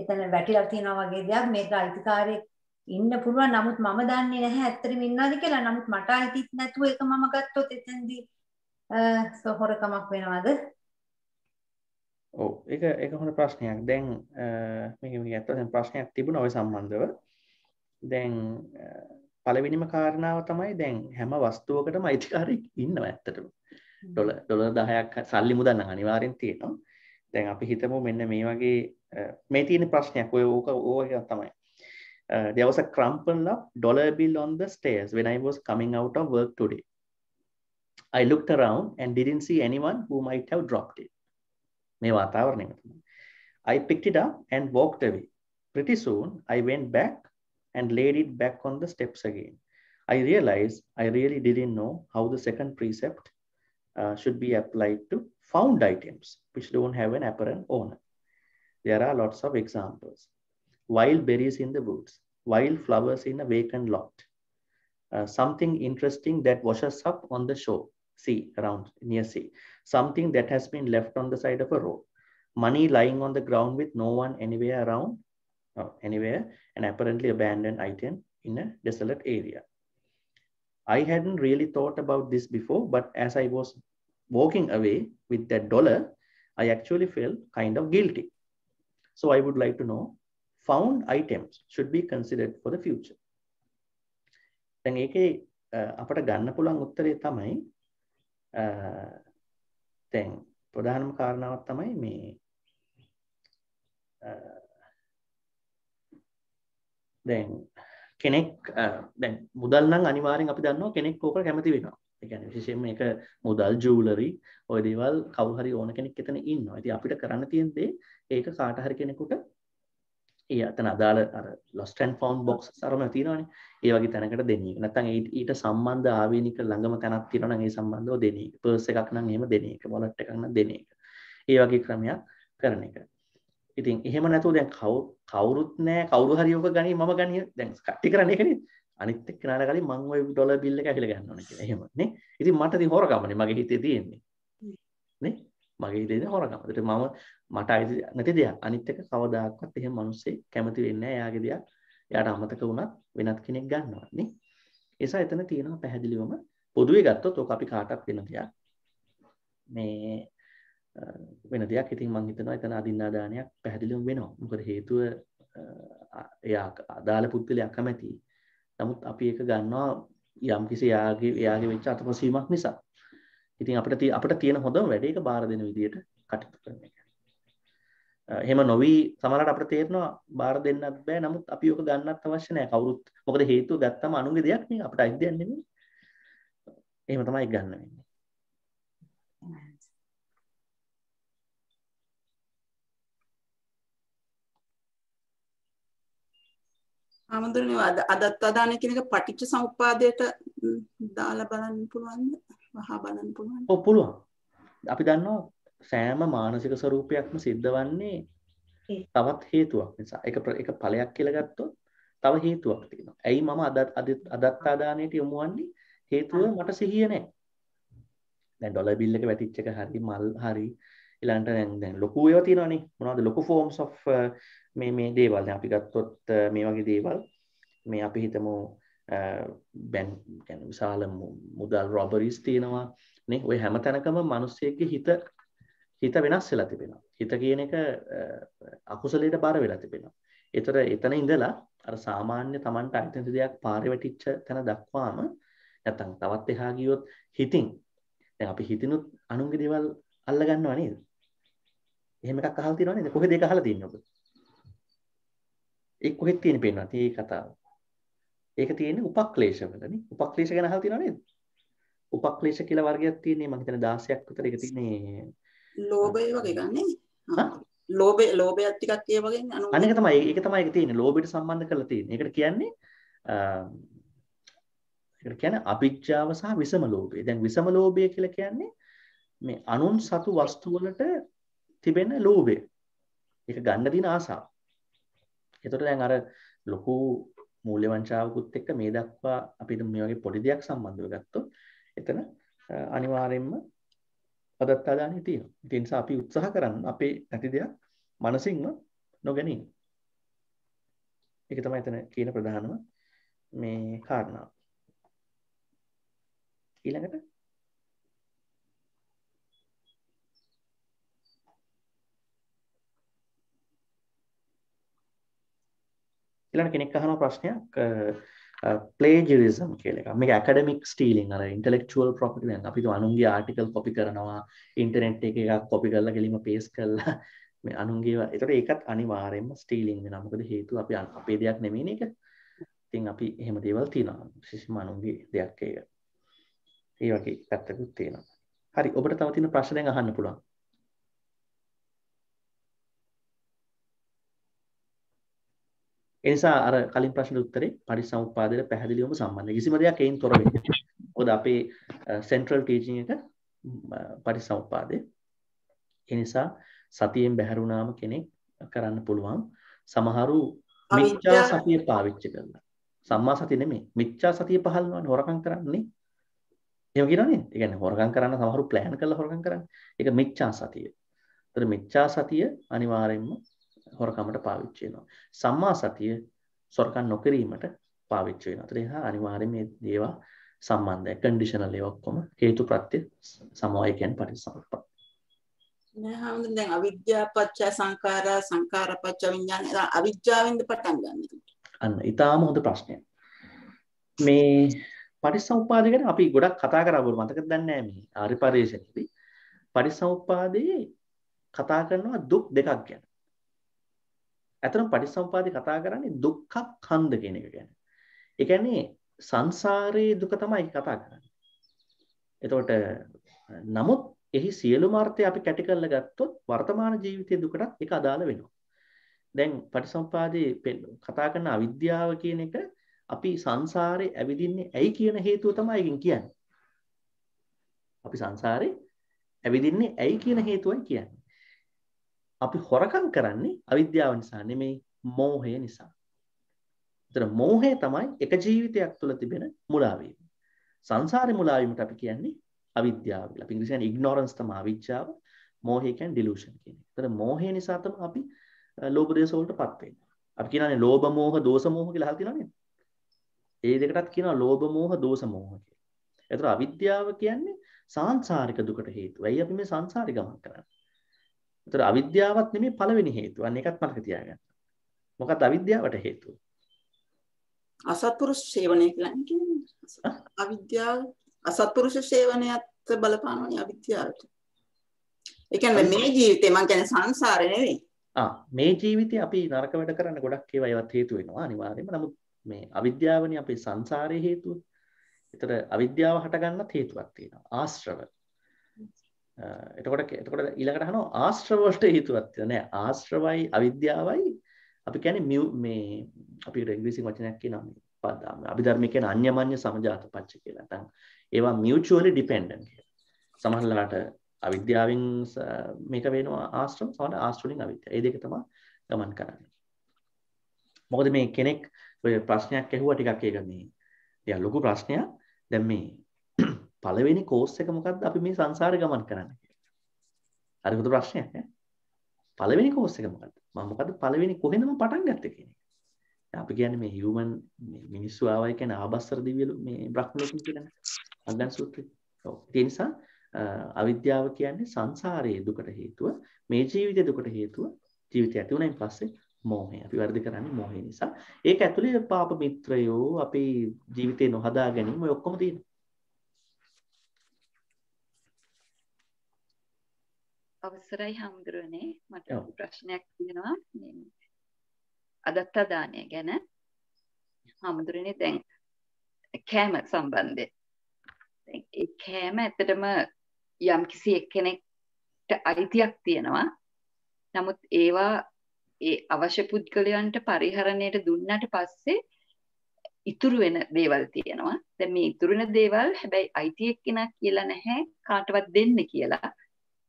එතන වැටිලා තියෙනවා වගේ දෙයක් මේක අයිතිකාරයෙක් ඉන්න පුළුවන්. නමුත් මම දන්නේ නැහැ ඇත්තටම ඉන්නවද කියලා. නමුත් මට අයිතිත් නැතුව ඒක මම ගත්තොත් එතෙන්දී සොහොරකමක් වෙනවද? ඔව් ඒක හොඳ ප්‍රශ්නයක්. දැන් මේක ඇත්තටම ප්‍රශ්නයක් තිබුණා ඔය සම්බන්ධව. දැන් පළවෙනිම කාරණාව තමයි දැන් හැම වස්තුවකටම අයිතිකාරයෙක් ඉන්නවා ඇත්තටම. ඩොලර් 10ක් සල්ලි මුදල් නම් අනිවාර්යෙන් තියෙනවා. දැන් අපි හිතමු මෙන්න මේ වගේ මේ තියෙන ප්‍රශ්නයක් ඔය තමයි. There was a crumpled up dollar bill on the stairs when I was coming out of work today. I looked around and didn't see anyone who might have dropped it. මේ වාතාවරණය තමයි. I picked it up and walked away. Pretty soon I went back and laid it back on the steps again. I realized I really didn't know how the second precept should be applied to found items which don't have an apparent owner. There are lots of examples. Wild berries in the woods, wild flowers in a vacant lot, something interesting that washes up on the shore, sea, around near sea, something that has been left on the side of a road, money lying on the ground with no one anywhere around, anywhere, an apparently abandoned item in a desolate area. I hadn't really thought about this before, but as I was walking away with that dollar, I actually feel kind of guilty. So I would like to know, found items should be considered for the future. දැන් ඒකේ අපට ගන්න පුළුවන් උත්තරේ තමයි දැන් ප්‍රධානම කාරණාවක් තමයි මේ දැන් කෙනෙක් දැන් මුදල් නම් අනිවාර්යෙන් අපි දන්නවා කෙනෙක් ඕකට කැමති වෙනවා. ඒ කියන්නේ විශේෂයෙන්ම මේක මුදල් ජුවලරි ඔය දේවල් කවුරු හරි ඕන කෙනෙක් එතන ඉන්නවා. ඉතින් අපිට කරන්න තියෙන දේ ඒක කාට හරි කෙනෙකුට ඒ අතන අදාළ අර lost and found boxes අරම තියෙනවානේ. ඒ වගේ තැනකට දෙන එක. නැත්නම් ඊට සම්බන්ධ ආවේනික ළඟම තැනක් තියෙනවා නම් ඒ සම්බන්ධව දෙන එක. පර්ස් එකක් නම් එහෙම දෙන එක. wallet එකක් නම් දෙන එක. ඒ වගේ ක්‍රමයක් කරන එක. ඉතින් එහෙම නැතුව දැන් කවුරුත් නැහැ කවුරු හරි ඔක ගනි මම ගනි දැන් කට්ටි කරන්නේ ඒකනේ. අනිත් එක්කනට කලින් මම ওই ඩොලර් බිල් එක ඇහිලා ගන්න ඕනේ කියලා. එහෙම නේ. ඉතින් මට ඉතින් හොරකමනේ මගේ හිතේ තියෙන්නේ. නේ? මගේ හිතේ තියෙන හොරකම. ඒකට මට අයිති නැති දෙයක්. අනිත් එක කවදාකවත් එහෙම මිනිස්සේ කැමති වෙන්නේ නැහැ. එයාගේ දෙයක් එයාට අමතක වුණත් වෙනත් කෙනෙක් ගන්නවා නේ. ඒ නිසා එතන තියෙනවා පැහැදිලිවම පොදුවේ ගත්තොත් ඔක අපි කාටත් වෙන දෙයක්. මේ වෙන දෙයක්. ඉතින් මම හිතනවා එතන අදින්නාදානයක් පැහැදිලිවම වෙනවා. මොකද හේතුව එයා අදාළ පුද්ගලයා කැමති. නමුත් අපි ඒක ගන්නවා යම්කිසි එයාගේ වෙච්ච අතපසීමක් නිසා. ඉතින් අපිට තියෙන හොඳම වැඩේ ඒක බාර දෙන විදියට කටයුතු කරන එක. එහෙම නොවි සමහරවිට අපිට තේරෙනවා බාර දෙන්නත් බෑ. නමුත් අපි ඔක ගන්නත් අවශ්‍ය නැහැ කවුරුත්. මොකද හේතුව ගත්තම අනුන්ගේ දෙයක් නේ අපිට අයිති දෙයක් නෙමෙයි. එහෙම තමයි ගන්න වෙන්නේ. ආමඳුරනේ අදත්තාදාන කියන එක පටිච්ච සමුප්පාදයට දාලා බලන්න පුළුවන්ද? වහා බලන්න පුළුවන්ද? ඔව් පුළුවන්. අපි දන්නවා සෑම මානසික ස්වરૂපයක්ම සිද්ධ වන්නේ තවත් හේතුවක් නිසා. ඒක ඵලයක් කියලා ගත්තොත් තව හේතුවක් තියෙනවා. ඇයි මම අදත්තාදානයට යොමු වන්නේ? හේතුව මට සිහිය නැහැ. දැන් ඩොලර් බිල් එක වැටිච්ච එක හරි මල් හරි ඊළඟට දැන් ලොකු ඒවා තියෙනවානේ. මොනවද ලොකු forms of මේ දේවල්. දැන් අපි ගත්තොත් මේ වගේ දේවල් මේ අපි හිතමු බැංක් කියන්නේ විශාල මුදල් රොබරිස් තියෙනවා නේ. ඔය හැම තැනකම මිනිස්සෙක්ගේ හිත වෙනස් වෙලා තිබෙනවා. හිත කියන එක අකුසලයට බර වෙලා තිබෙනවා. ඒතර එතන ඉඳලා අර සාමාන්‍ය Tamanට අයිති දෙයක් පාරේ වැටිච්ච තැන දක්වාම නැත්තම් තවත් එහා ගියොත් හිතින් දැන් අපි හිතිනුත් අනුන්ගේ දේවල් අල්ල ගන්නවා නේද? එහෙම එකක් අහලා තියෙනව නේද? කොහෙද ඒක අහලා තියෙන්නේ ඔබ? ඒක කොහෙද තියෙන්නේ පේනවා. මේ කතාව. ඒක තියෙන්නේ උපක්ලේශවලනේ. උපක්ලේශ ගැන අහලා තියෙනව නේද? උපක්ලේශ කියලා වර්ගයක් තියෙන්නේ මම හිතන්නේ 16ක් විතර. ඒක තියෙන්නේ ලෝභය වගේ ගන්නේ. ලෝභයත් ටිකක් ඒ වගේ අනේක තමයි ඒක තියෙන්නේ. ලෝභයට සම්බන්ධ කරලා තියෙන්නේ. ඒකට කියන්නේ අභිජ්ජාව සහ විසම ලෝභය. දැන් විසම ලෝභය කියලා කියන්නේ මේ අනුන් සතු වස්තු වලට තිබෙන ලෝභය. ඒක ගන්න දින ආසාව. ඒතකොට දැන් අර ලොකු මූල්‍ය වංචාවකුත් එක්ක මේ දක්වා අපිට මේ වගේ පොඩි දෙයක් සම්බන්ධව ගත්තොත් එතන අනිවාර්යයෙන්ම අදත්තාදානෙ තියෙනවා. ඒ නිසා අපි උත්සාහ කරන්න අපේ නැති දෙයක් මනසින්ම නොගැනීම. ඒක තමයි එතන කියන ප්‍රධානම මේ කාරණාව. ඊළඟට කෙනෙක් අහන ප්‍රශ්නයක් plagiarism කියලා එකක්. මේක academic stealing අර intellectual property දැන් අපි අනුන්ගේ article copy කරනවා ඉන්ටර්නෙට් එකේ එකක් copy කරලා ගෙලින්ම paste කරලා මේ අනුන්ගේ ඒතකොට ඒකත් අනිවාර්යයෙන්ම stealing වෙනවා. මොකද හේතුව අපි අපේ දෙයක් නෙමෙයිනේ ඒක. ඉතින් අපි එහෙම දේවල් තියනවා. විශේෂයෙන්ම අනුන්ගේ දෙයක් ඒක. ඒ වගේ පැත්තකුත් තියෙනවා. හරි ඔබට තව තියෙන ප්‍රශ්න දැන් අහන්න පුළුවන්. එනිසා අර කලින් ප්‍රශ්නෙට උත්තරේ පරිසම්පාදයට පැහැදිලිවම සම්බන්ධයි. කිසිම දෙයක් ඒන් තොර වෙන්නේ නැහැ. මොකද අපේ සෙන්ට්‍රල් ටීචින් එක පරිසම්පාදේ. ඒ නිසා සතියෙන් බැහැර වුණාම කෙනෙක් කරන්න පුළුවන්. සමහරු මිච්ඡා සතිය පාවිච්චි කරලා. සම්මා සතිය නෙමෙයි. මිච්ඡා සතිය පහළනවනේ හොරකම් කරන්නේ. එහෙම කියනවනේ. ඒ කියන්නේ හොරකම් කරන්න සමහරු ප්ලෑන් කරලා හොරකම් කරන්නේ. ඒක මිච්ඡා සතිය. ඒතර මිච්ඡා සතිය අනිවාර්යයෙන්ම හොරකමට පාවිච්චි වෙනවා. සම්මා සතිය සොරකම් නොකිරීමට පාවිච්චි වෙනවා. ඒතර ඒක අනිවාර්යයෙන් මේ දේවා සම්බන්ධයි. කන්ඩිෂනල් ඒවා ඔක්කොම හේතු ප්‍රත්‍ය සමவாய කියන්නේ පරිසම්පාද. නෑ හැමෝටම දැන් අවිද්‍යාව පත්‍ය සංඛාරා සංඛාර පත්‍ය විඥාන අවිද්‍යාවෙන්ද පටන් ගන්න. අන්න ඊටාම හොඳ ප්‍රශ්නයක්. මේ පටිච්චසමුප්පාදය ගැන අපි ගොඩක් කතා කරා වුණ මතකද දන්නේ නැහැ මේ ආර්ය පරිශ්‍රයේදී. පටිච්චසමුප්පාදයේ කතා කරනවා දුක් දෙකක් ගැන. ඇත්තටම පටිච්චසමුප්පාදේ කතා කරන්නේ දුක්ඛ ඛණ්ඩ කියන එක ගැන. ඒ කියන්නේ සංසාරයේ දුක තමයි කතා කරන්නේ. එතකොට නමුත් එහි සියලුම අර්ථය අපි කැටි කරලා ගත්තොත් වර්තමාන ජීවිතයේ දුකටත් ඒක අදාළ වෙනවා. දැන් පටිච්චසමුප්පාදේ කතා කරන අවිද්‍යාව කියන එක අපි සංසාරේ ඇවිදින්නේ ඇයි කියන හේතුව තමයි එකෙන් කියන්නේ. අපි සංසාරේ ඇවිදින්නේ ඇයි කියන හේතුවයි කියන්නේ. අපි හොරකම් කරන්නේ අවිද්‍යාව නිසා නෙමෙයි මෝහය නිසා. ඒතර මෝහය තමයි එක ජීවිතයක් තුළ තිබෙන මුලා වීම. සංසාරේ මුලා වීමට අපි කියන්නේ අවිද්‍යාව කියලා. අපි ඉංග්‍රීසියෙන් ignorance තමයි අවිද්‍යාව. මෝහය කියන්නේ delusion කියන එක. ඒතර මෝහය නිසා තමයි අපි ලෝභ දේශ වලටපත් වෙන්නේ. අපි කියනවානේ ලෝභ මෝහ දෝෂ මෝහ කියලා අහලා තියෙනවනේ. ඒ දෙකටත් කියනවා ලෝභ මෝහ දෝෂ මෝහ කියලා. ඒතර අවිද්‍යාව කියන්නේ සාංශාරික දුකට හේතුව. ඇයි අපි මේ සංසාරේ ගමන් කරන්නේ? ඒතර අවිද්‍යාවත් නෙමෙයි පළවෙනි හේතුව. අන්න ඒකත් මතක තියාගන්න. මොකක්ද අවිද්‍යාවට හේතුව? අසත්පුරුෂ සේවනය කියන්නේ අවිද්‍යාව අසත්පුරුෂ සේවනයත් බලපානවනේ අවිද්‍යාවට. ඒ කියන්නේ මේ ජීවිතේ මං කියන්නේ සංසාරේ නෙවෙයි. මේ ජීවිතේ අපි නරක වැඩ කරන්න ගොඩක් ඒවා ඒවත් හේතු වෙනවා අනිවාර්යයෙන්ම. නමුත් මේ අවිද්‍යාවනේ අපේ සංසාරයේ හේතුව. ඒතර අවිද්‍යාව හටගන්නත් හේතුවක් තියෙනවා. ආශ්‍රව. එතකොට ඊළඟට අහනවා ආශ්‍රව වලට හේතුවක් තියෙනවා නෑ. ආශ්‍රවයි අවිද්‍යාවයි අපි කියන්නේ මේ අපි ඉංග්‍රීසි වචනයක් කියනවා අභිධර්මයේ කියන අන්‍යමඤ්ඤ සමජාත පච්ච කියලා. නැත්නම් ඒවා mutually dependent කියලා. සමහරලාට අවිද්‍යාවෙන් මේක වෙනවා ආශ්‍රම, සමහර ආශ්‍රවලින් අවිද්‍යාව. මේ දෙක තමයි ගමන් කරන්නේ. මොකද මේ කෙනෙක් ඔය ප්‍රශ්නයක් ඇහුවා ටිකක් ඒක මේ ටික ලොකු ප්‍රශ්නයක්. දැන් මේ පළවෙනි කෝස් එක මොකද්ද අපි මේ සංසාරේ ගමන් කරන්නේ කියලා. හරි හොඳ ප්‍රශ්නයක් ඈ. පළවෙනි කෝස් එක මොකද්ද? මම මොකද්ද පළවෙනි කොහෙන්ද මම පටන් ගත්තේ කියන එක. අපි කියන්නේ මේ human මිනිස්සු ආවයි කියන්නේ ආබස්සර දිව්‍ය මේ බ්‍රහ්ම ලෝකෙ කියන්නේ. අග්ගන් සූත්‍රය. ඔව්. ඒ නිසා අවිද්‍යාව කියන්නේ සංසාරයේ දුකට හේතුව, මේ ජීවිතයේ දුකට හේතුව ජීවිතය ඇති වුණායින් පස්සේ මෝහය. අපි වර්ධ කරන්නේ මෝහය නිසා. ඒක ඇතුලේ පාප මිත්‍රයෝ අපේ ජීවිතේ නොහදා ගැනීම ඔය ඔක්කොම තියෙනවා. අවසරයි හම්දුරනේ මට ප්‍රශ්නයක් තියෙනවා මේ අදත්ත දානය ගැන. හම්දුරනේ දැන් කෑම සම්බන්ධයෙන්. දැන් ඒ කෑම ඇත්තටම යම් කිසි එක්කෙනෙක්ට අයිතියක් තියෙනවා. නමුත් ඒවා ඒ අවශ්‍ය පුද්ගලයන්ට පරිහරණයට දුන්නට පස්සේ ඉතුරු වෙන දේවල් තියෙනවා. දැන් මේ ඉතුරු වෙන දේවල් හැබැයි අයිති එක්කෙනා කියලා නැහැ කාටවත් දෙන්න කියලා.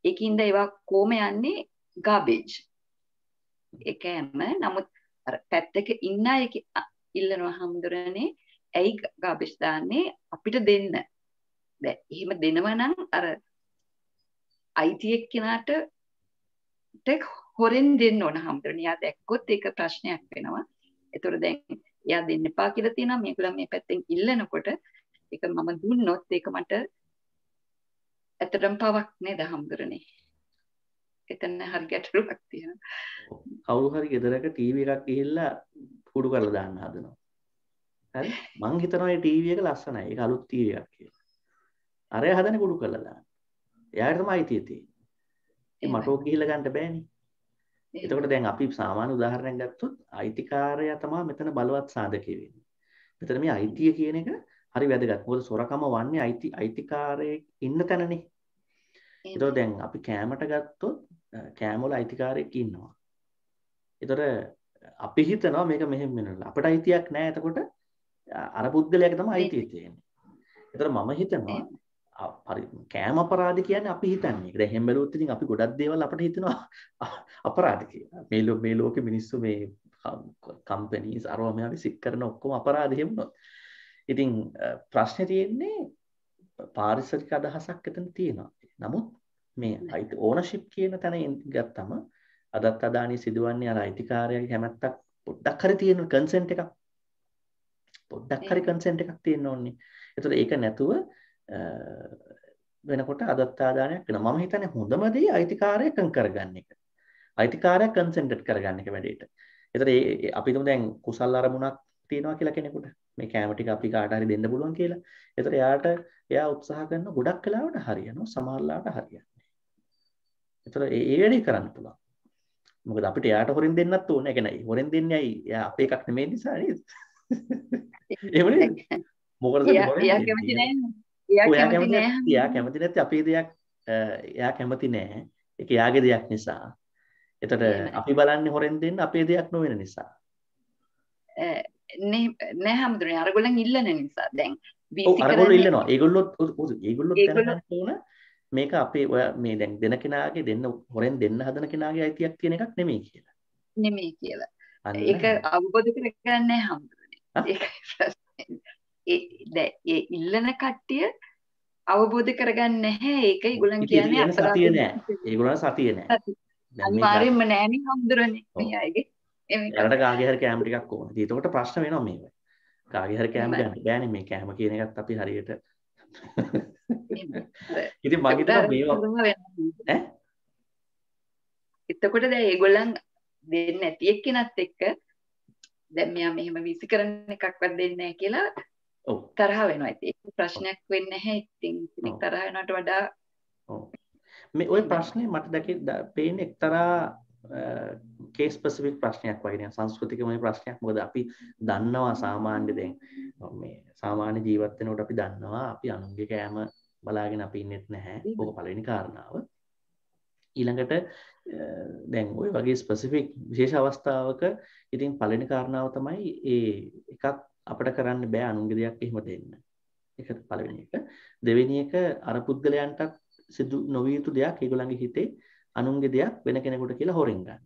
ඒකින්ද ඒවා කොහොම යන්නේ garbage. ඒ කෑම නමුත් අර පැත්තක ඉන්න අය ඉල්ලනවා හම්දුරනේ ඇයි garbage දාන්නේ අපිට දෙන්න. දැන් එහෙම දෙනවා නම් අර අයිති එක්කෙනාට හොරෙන් දෙන්න ඕන හම්දුරනේ. යා දැක්කොත් ඒක ප්‍රශ්නයක් වෙනවා. ඒතකොට දැන් එයා දෙන්න එපා කියලා තියෙනවා. මේගොල්ලෝ මේ පැත්තෙන් ඉල්ලනකොට ඒක මම දුන්නොත් ඒක මට ඇත්තටම පවක් නේද හම්දුරනේ. එතන හරි ගැටලුවක් තියෙනවා. කවුරු හරි ගෙදරක ටීවී එකක් ගිහිල්ලා කුඩු කරලා දාන්න හදනවා. හරි? මං හිතනවා මේ ටීවී එක ලස්සනයි. ඒක අලුත් ටීවී එකක් කියලා. අරය හදන්නේ කුඩු කරලා දාන්න. එයාට තමයි අයිතිය තියෙන්නේ. ඒ මට ඕක ගිහිල්ලා ගන්න බෑනේ. එතකොට දැන් අපි සාමාන්‍ය උදාහරණයක් ගත්තොත් අයිතිකාරයා තමයි මෙතන බලවත් සාධකයේ වෙන්නේ. මෙතන මේ අයිතිය කියන එක හරි වැදගත්. මොකද සොරකම වන්නේ අයිතිකාරයෙක් ඉන්න තැනනේ. ඒතකොට දැන් අපි කෑමට ගත්තොත් කෑම වල අයිතිකාරයෙක් ඉන්නවා. ඒතකොට අපි හිතනවා මේක මෙහෙම වෙනවා. අපිට අයිතියක් නැහැ. එතකොට අර පුද්ගලයාගේ තමයි අයිතිය තියෙන්නේ. ඒතකොට මම හිතනවා කෑම අපරාධ කියන්නේ අපි හිතන්නේ. ඒක දැන් එහෙම බැලුවොත් ඉතින් අපි ගොඩක් දේවල් අපිට හිතෙනවා අපරාධ කියලා. මේ ලෝකෙ මිනිස්සු මේ කම්පැනිස් අරවා මෙයා විසික් කරන ඔක්කොම අපරාධ එහෙමනොත්. ඉතින් ප්‍රශ්නේ තියෙන්නේ පාරිසරික අදහසක් එතන තියෙනවා. නමුත් මේ ඕනර්ෂිප් කියන තැන ගත්තම අදත් අදානී සිදුවන්නේ අර අයිතිකාරයාගේ කැමැත්තක් පොඩ්ඩක් හරි තියෙන කන්සෙන්ට් එකක්. පොඩ්ඩක් හරි කන්සෙන්ට් එකක් තියෙන්න ඕනේ. ඒතකොට ඒක නැතුව වෙනකොට අදත්තාදානයක් වෙනවා. මම හිතන්නේ හොඳම දේ අයිතිකාරය කරගන්න එක. අයිතිකාරය කන්සෙන්ට්‍රේට් කරගන්න එක වැඩේට. ඒතර අපි තුමු දැන් කුසල් අරමුණක් තියනවා කියලා කෙනෙකුට මේ කැම ටික අපි කාට හරි දෙන්න පුළුවන් කියලා. ඒතර එයා උත්සාහ කරන ගොඩක් වෙලාවට හරියනවා, සමහර වෙලාවට හරියන්නේ. ඒතර ඒ වැඩේ කරන්න පුළුවන්. මොකද අපිට එයාට හොරෙන් දෙන්නත් ඕනේ. ඒ කියන්නේ හොරෙන් දෙන්නේ ඇයි? එයා අපේ එකක් නෙමෙයි නිසා නේද? එහෙම නේද? මොකටද හොරෙන්? එයා කැමති නෑ. එයා කැමති නැති අපේ දෙයක් එයා කැමති නෑ. ඒක එයාගේ දෙයක් නිසා. එතකොට අපි බලන්නේ හොරෙන් දෙන්න අපේ දෙයක් නොවන නිසා. නෑ හැමදෙරේ අරගොල්ලන් ඉල්ලන නිසා. දැන් අරගොල්ලෝ ඉල්ලනවා. ඒගොල්ලොත් දැනගන්න ඕන මේක අපේ ඔය මේ දැන් දෙන කෙනාගේ දෙන්න හොරෙන් දෙන්න හදන කෙනාගේ අයිතියක් තියෙන එකක් නෙමෙයි කියලා. නෙමෙයි කියලා. ඒක අවබෝධ කරගන්න නෑ හැමදෙරේ. ඒකයි ප්‍රශ්නේ. ඒ ඉල්ලන කට්ටිය අවබෝධ කරගන්න නැහැ. ඒක ඒගොල්ලන් කියන්නේ සතිය නෑ. ඒගොල්ලන් සතිය නෑ. අනිවාර්යෙන්ම නෑනේ හැමදෙරනේ. මේ අයගේ. එයාලට කාගේ හරි කෑම ටිකක් ඕන. ඉතින් ඒකට ප්‍රශ්න වෙනවා මේක. කාගේ හරි කෑම ගන්න බෑනේ මේ කෑම කියන එකත් අපි හරියට ඉතින් මම හිතනවා මේවා එතකොට දැන් ඒගොල්ලන් දෙන්නේ නැති එක්කෙනත් එක්ක දැන් මෙයා මෙහෙම විසි කරන එකක්වත් දෙන්නේ නැහැ කියලා තරහ වෙනවා. ඉතින් ඒක ප්‍රශ්නයක් වෙන්නේ නැහැ. ඉතින් තරහ වෙනවට වඩා මේ ওই ප්‍රශ්නේ මට පේන්නේ එක්තරා කේස් ස්පෙસિෆික් ප්‍රශ්නයක් වගේ නේ සංස්කෘතිකමය ප්‍රශ්නයක්. මොකද අපි දන්නවා සාමාන්‍ය දැන් මේ සාමාන්‍ය ජීවත් වෙනකොට අපි දන්නවා අපි අනුන්ගේ කෑම බලාගෙන අපි ඉන්නෙත් නැහැ. ඕක පළවෙනි කාරණාව. ඊළඟට දැන් ওই වගේ ස්පෙસિෆික් විශේෂ අවස්ථාවක ඉතින් පළවෙනි කාරණාව තමයි ඒ එකක් අපිට කරන්න බෑ අනුන්ගේ දෙයක් එහෙම දෙන්න. ඒක පළවෙනි එක. දෙවෙනි එක අර පුද්ගලයන්ට සිදු නොවිය යුතු දෙයක් ඒගොල්ලන්ගේ හිතේ අනුන්ගේ දෙයක් වෙන කෙනෙකුට කියලා හොරෙන් ගන්න.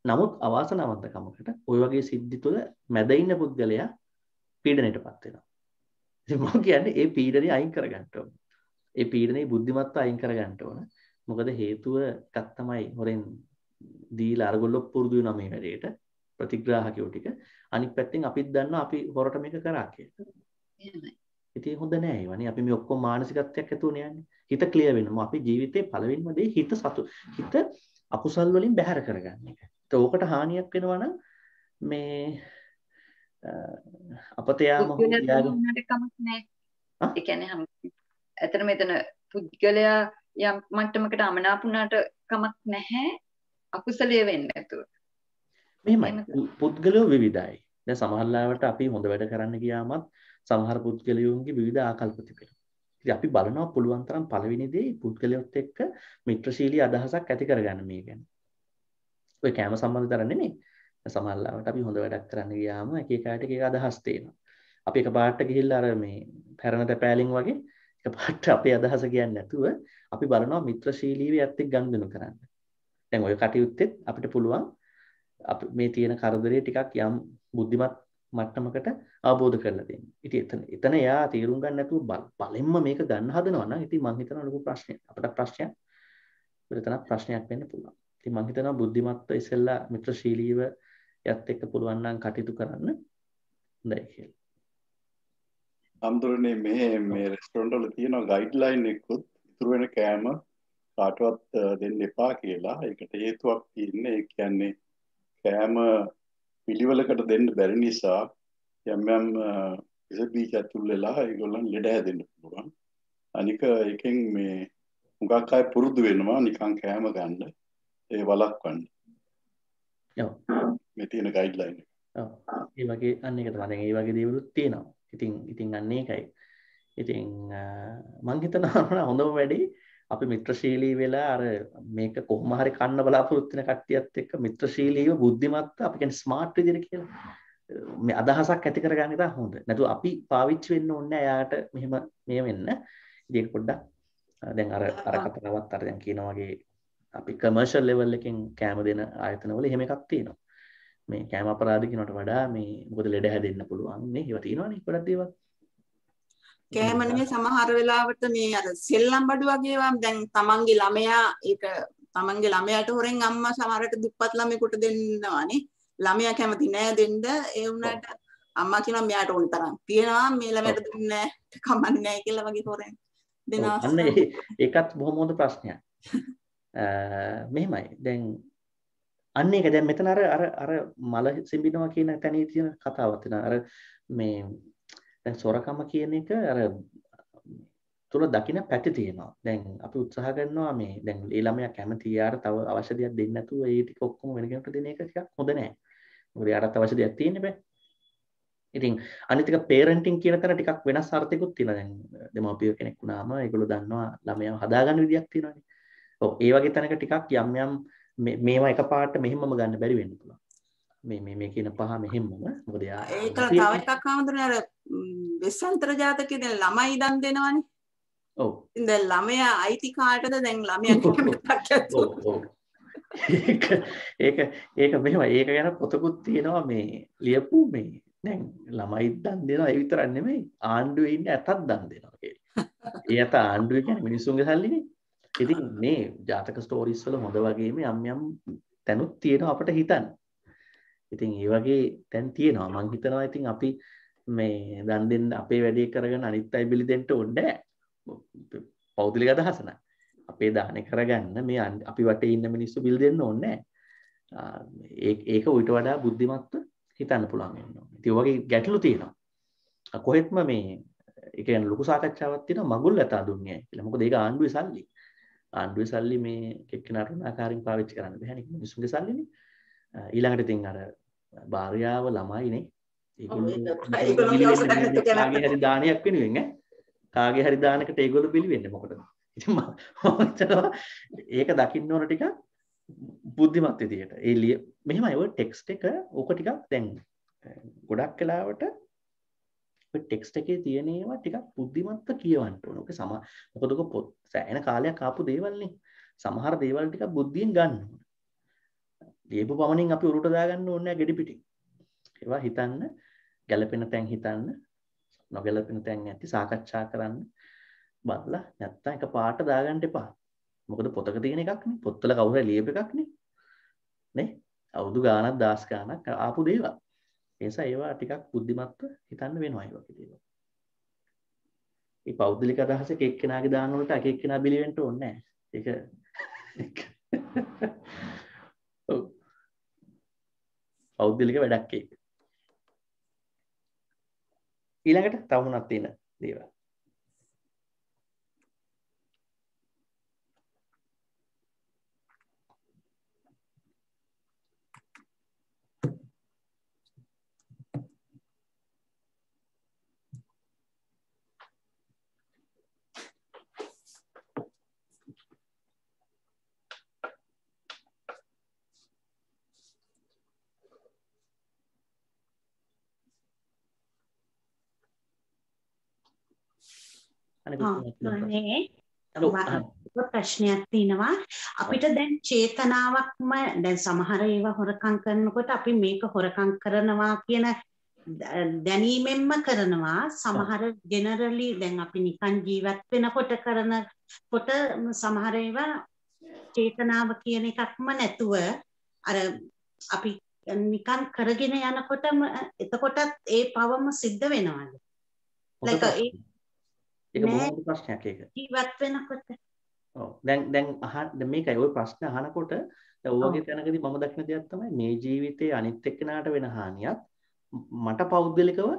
නමුත් අවාසනාවන්තකමකට ওই වගේ සිද්ධි තුළ මැද ඉන්න පුද්ගලයා පීඩණයටපත් වෙනවා. ඉතින් මම කියන්නේ ඒ පීඩනය අයින් කරගන්න ඕන. ඒ පීඩනේ බුද්ධිමත්ව අයින් කරගන්න ඕන. මොකද හේතුව එකක් තමයි හොරෙන් දීලා අරගොල්ලෝ පුරුදු වෙනවා මේ වැඩේට ප්‍රතිග්‍රාහකයෝ ටික. අනිත් පැත්තෙන් අපිත් දන්නවා අපි හොරට මේක කරා කියලා. එහෙමයි. ඉතින් හොඳ නෑ ඒවනේ. අපි මේ ඔක්කොම මානසිකත්වයක් ඇතුවනේ යන්නේ. හිත ක්ලියර් වෙනවා. අපි ජීවිතේ පළවෙනිම දේ හිත අකුසල් වලින් බැහැර කරගන්න එක. ඒක ඕකට හානියක් වෙනවා නම් මේ අපත යාම කමක් නෑ. ඒ කියන්නේ ඇතර මෙතන පුද්ගලයා යම් මට්ටමකට අමනාපුණාට කමක් නැහැ. අකුසලයේ වෙන්නේ නැතුව. මෙහෙමයි. පුද්ගලයෝ විවිධයි. දැන් සමහර ලාවට අපි හොඳ වැඩ කරන්න ගියාමත් සමහර පුද්ගලයන්ගේ විවිධ ආකල්ප තිබෙනවා. ඉතින් අපි බලනවා පුළුවන් තරම් පළවෙනි දේ පුද්ගලයොත් එක්ක මිත්‍රශීලී අදහසක් ඇති කරගන්න මේ ගැන. ඔය කෑම සම්බන්ධතර නෙමෙයි. සමහර ලාවට අපි හොඳ වැඩක් කරන්න ගියාම එක එක අයට එක එක අදහස් තියෙනවා. අපි එකපාරට ගිහිල්ලා අර මේ පැරණ තැපෑලින් වගේ එකපාරට අපේ අදහස කියන්නේ නැතුව අපි බලනවා මිත්‍රශීලීව යත් එක්ක ගනුදෙනු කරන්න. දැන් ඔය කටයුත්තෙත් අපිට පුළුවන් අපි මේ තියෙන කරදරේ ටිකක් යම් බුද්ධිමත් මට්ටමකට අවබෝධ කරලා දෙන්න. ඉතින් එතන එයා තීරුම් ගන්න නැතුව බලෙන්ම මේක ගන්න හදනවා නම් ඉතින් මම හිතනවා ලොකු ප්‍රශ්නයක්. අපිට ප්‍රශ්නයක් වෙන්න පුළුවන්. ඉතින් මම හිතනවා බුද්ධිමත්ව ඉස්සෙල්ලා මිත්‍රශීලීව යත් එක්ක පුළුවන් නම් කටයුතු කරන්න හොඳයි කියලා. අම්දුරනේ මේ රෙස්ටොරන්ට් වල තියෙන ගයිඩ්ලයින් එකකුත් ඉතුරු වෙන කෑම කාටවත් දෙන්න එපා කියලා. ඒකට හේතුවක් තියෙන්නේ. ඒ කියන්නේ කෑම පිළිවෙලකට දෙන්න බැරි නිසා යම් විස බීජ ඇතුල් වෙලා ඒගොල්ලන් ලෙඩ හැදෙන්න පුළුවන්. අනික එකෙන් මේ හුඟක් අය පුරුදු වෙනවා නිකන් කෑම ගන්න. ඒ වළක්වන්න. ඔව්. මේ තියෙන ගයිඩ්ලයින් එක. ඔව්. ඒ වගේ අන්න ඒක තමයි. දැන් ඒ වගේ දේවලුත් තියෙනවා. ඉතින් අන්න ඒකයි. ඉතින් මං හිතනවා හොඳම වැඩේ අපි මිත්‍රශීලී වෙලා අර මේක කොහොම හරි කන්න බලාපොරොත්තු වෙන කට්ටියත් එක්ක මිත්‍රශීලීව බුද්ධිමත්ව අපි කියන්නේ ස්මාර්ට් විදිහට කියලා මේ අදහසක් ඇති කරගන්න එක හොඳ. නැතුව අපි පාවිච්චි වෙන්න ඕනේ එයාට මෙහෙම මේ වෙන්න. ඉතින් ඒක පොඩ්ඩක් දැන් අර කතාවත් අර දැන් කියනා වගේ අපි කමර්ෂල් ලෙවල් එකෙන් කැම දෙන ආයතනවල එහෙම එකක් තියෙනවා. මේ කැම අපරාධ කියනකට වඩා මේ මොකද ලෙඩ හැදෙන්න පුළුවන් නේ. ඒවා තියෙනවනේ ගොඩක් දේවල්. කෑම නෙමෙයි සමහර වෙලාවට මේ අර සෙල්ලම් බඩු වගේ ඒවා දැන් තමන්ගේ ළමයා ඒක තමන්ගේ ළමයාට හොරෙන් අම්මා සමහරට දුප්පත් ළමයෙකුට දෙන්නවානේ. ළමයා කැමති නෑ දෙන්න. ඒ වුණාට අම්මා කියනවා මෙයාට ඕන තරම් තියනවා මේ ළමයාට දුන්නේ නැහැ කමන්නේ නැහැ කියලා වගේ හොරෙන් දෙන අන්න අවස්ථාව. ඒකත් බොහොම හොඳ ප්‍රශ්නයක්. මෙහෙමයි. දැන් අන්න ඒක දැන් මෙතන අර මල සිඹිනවා කියන තැනේ තියෙන කතාවක් තියෙනවා. අර මේ දැන් සොරකම කියන එක අර තුල දකින්න පැති තියෙනවා. දැන් අපි උත්සාහ කරනවා මේ දැන් ඒ ළමයා කැමති යාර තව අවශ්‍ය දෙයක් දෙන්න නැතුව ඒ ටික ඔක්කොම වෙන කෙනෙකුට දෙන එක ටිකක් හොඳ නෑ. මොකද යාරත් අවශ්‍ය දෙයක් තියෙන්න බෑ. ඉතින් අනිත් එක පේරන්ටින් කියන තැන ටිකක් වෙනස් අර්ථයකුත් තියෙනවා. දැන් දෙමව්පිය කෙනෙක් වුණාම ඒගොල්ලෝ දන්නවා ළමයාව හදාගන්න විදියක් තියෙනවානේ. ඔව් ඒ වගේ තැනක ටිකක් යම් මේවා එකපාරට මෙහෙමම ගන්න බැරි වෙන්න පුළුවන්. මේ කියන පහ මෙහෙමම මොකද යා ඒක තව එකක් ආමතුනේ අර වෙස්සන්තර ජාතකයේ දැන් ළමයි දන් දෙනවනේ. ඔව්. ඉතින් දැන් ළමයා අයිති කාටද දැන් ළමයා කැමතික් ඔව්. ඒක මෙහෙමයි. ඒක ගැන පොතකුත් තියෙනවා මේ ලියපු මේ දැන් ළමයි දන් දෙනවා ඒ විතරක් නෙමෙයි ආණ්ඩුවේ ඉන්න ඇතත් දන් දෙනවා කියලා. ඒ ඇත ආණ්ඩුවේ කියන්නේ මිනිස්සුන්ගේ සල්ලිනේ. ඉතින් මේ ජාතක ස්ටෝරිස් වල හොඳ වගේම යම් තැනුත් තියෙනවා අපිට හිතන්න. ඉතින් ඒ වගේ තැන් තියෙනවා. මම හිතනවා ඉතින් අපි මේ දන් දෙන්න අපේ වැඩේ කරගෙන අනිත් අය බිලි දෙන්න ඕනේ නැහැ. පෞද්ගලික අදහස නෑ. අපේ දානේ කරගන්න මේ අපි වටේ ඉන්න මිනිස්සු බිල් දෙන්න ඕනේ නැහැ. ඒක ඊට වඩා බුද්ධිමත්ව හිතන්න පුළුවන් වෙනවා. ඉතින් ඔය වගේ ගැටලු තියෙනවා. කොහෙත්ම මේ ඒ කියන්නේ ලොකු සාකච්ඡාවක් තියෙනවා මගුල් ලතා දුන්නේ කියලා. මොකද ඒක ආණ්ඩුවේ සල්ලි. ආණ්ඩුවේ සල්ලි මේ එක්කෙනාට ආකාරයෙන් පාවිච්චි කරන්න බැහැ නේ. මිනිස්සුන්ගේ සල්ලිනේ. ඊළඟට ඉතින් අර භාර්යාව ළමයිනේ. ඒගොල්ලෝ කාගේ හරි දානයක් වෙනුවෙන් කාගේ හරි දානකට ඒගොල්ලෝ බිලි වෙන්නේ මොකටද? ඉතින් මම හිතනවා ඒක දකින්න ඕන ටික බුද්ධිමත් විදියට. මෙහෙමයි ඔය ටෙක්ස්ට් එක ඕක ටිකක් දැන් ගොඩක් වෙලාවට ඔය ටෙක්ස්ට් එකේ තියෙන ඒවා ටිකක් බුද්ධිමත්ව කියවන්න ඕන. ඔක මොකද ඔක පොත් සෑහෙන කාලයක් ආපු දේවල් නේ. සමහර දේවල් ටිකක් බුද්ධියෙන් ගන්න ඕන. දීපු පමණින් අපි උරුට දාගන්න ඕනේ නැහැ ගෙඩි පිටින්. ඒවා හිතන්න, ගැළපෙන තැන් හිතන්න, නොගැළපෙන තැන් ඇති සාකච්ඡා කරන්න බලලා නැත්තම් එක පාට දාගන්න එපා. මොකද පොතක තියෙන එකක් නේ. පොත්වල කවුරු හරි ලියපු එකක් නේ. නේ? අවුරුදු ගාණක් දහස් ගාණක් ආපු දේවල්. ඒ නිසා ඒවා ටිකක් බුද්ධිමත්ව හිතන්න වෙනවා ඒ වගේ දේවල්. මේ පෞද්ගලික අදහසක එක්කෙනාගේ දාන වලට එක එක්කෙනා බිලි වෙන්න ඕනේ නැහැ. ඒක ඔව්. පෞද්ගලික වැඩක් ඒක. ඊළඟට තව මොනක් තියෙන දේවල්? ප්‍රශ්නයක් තියෙනවා අපිට දැන් චේතනාවක්ම දැන් සමහර ඒවා හොරකම් කරනකොට අපි මේක හොරකම් කරනවා කියන දැනීමෙන්ම කරනවා සමහර ජෙනරලි දැන් අපි නිකන් ජීවත් වෙනකොට කරනකොට සමහර ඒවා චේතනාව කියන එකක්ම නැතුව අර අපි නිකන් කරගෙන යනකොටම එතකොටත් ඒ පවම සිද්ධ වෙනවද ඒක බොහොම ප්‍රශ්නයක් ඒක. ජීවත් වෙනකොට. ඔව්. දැන් මේකයි ওই ප්‍රශ්න අහනකොට දැන් ඔයගේ තැනකදී මම දකින දෙයක් තමයි මේ ජීවිතේ අනිත් එක්කෙනාට වෙන හානියත් මට පෞද්ගලිකව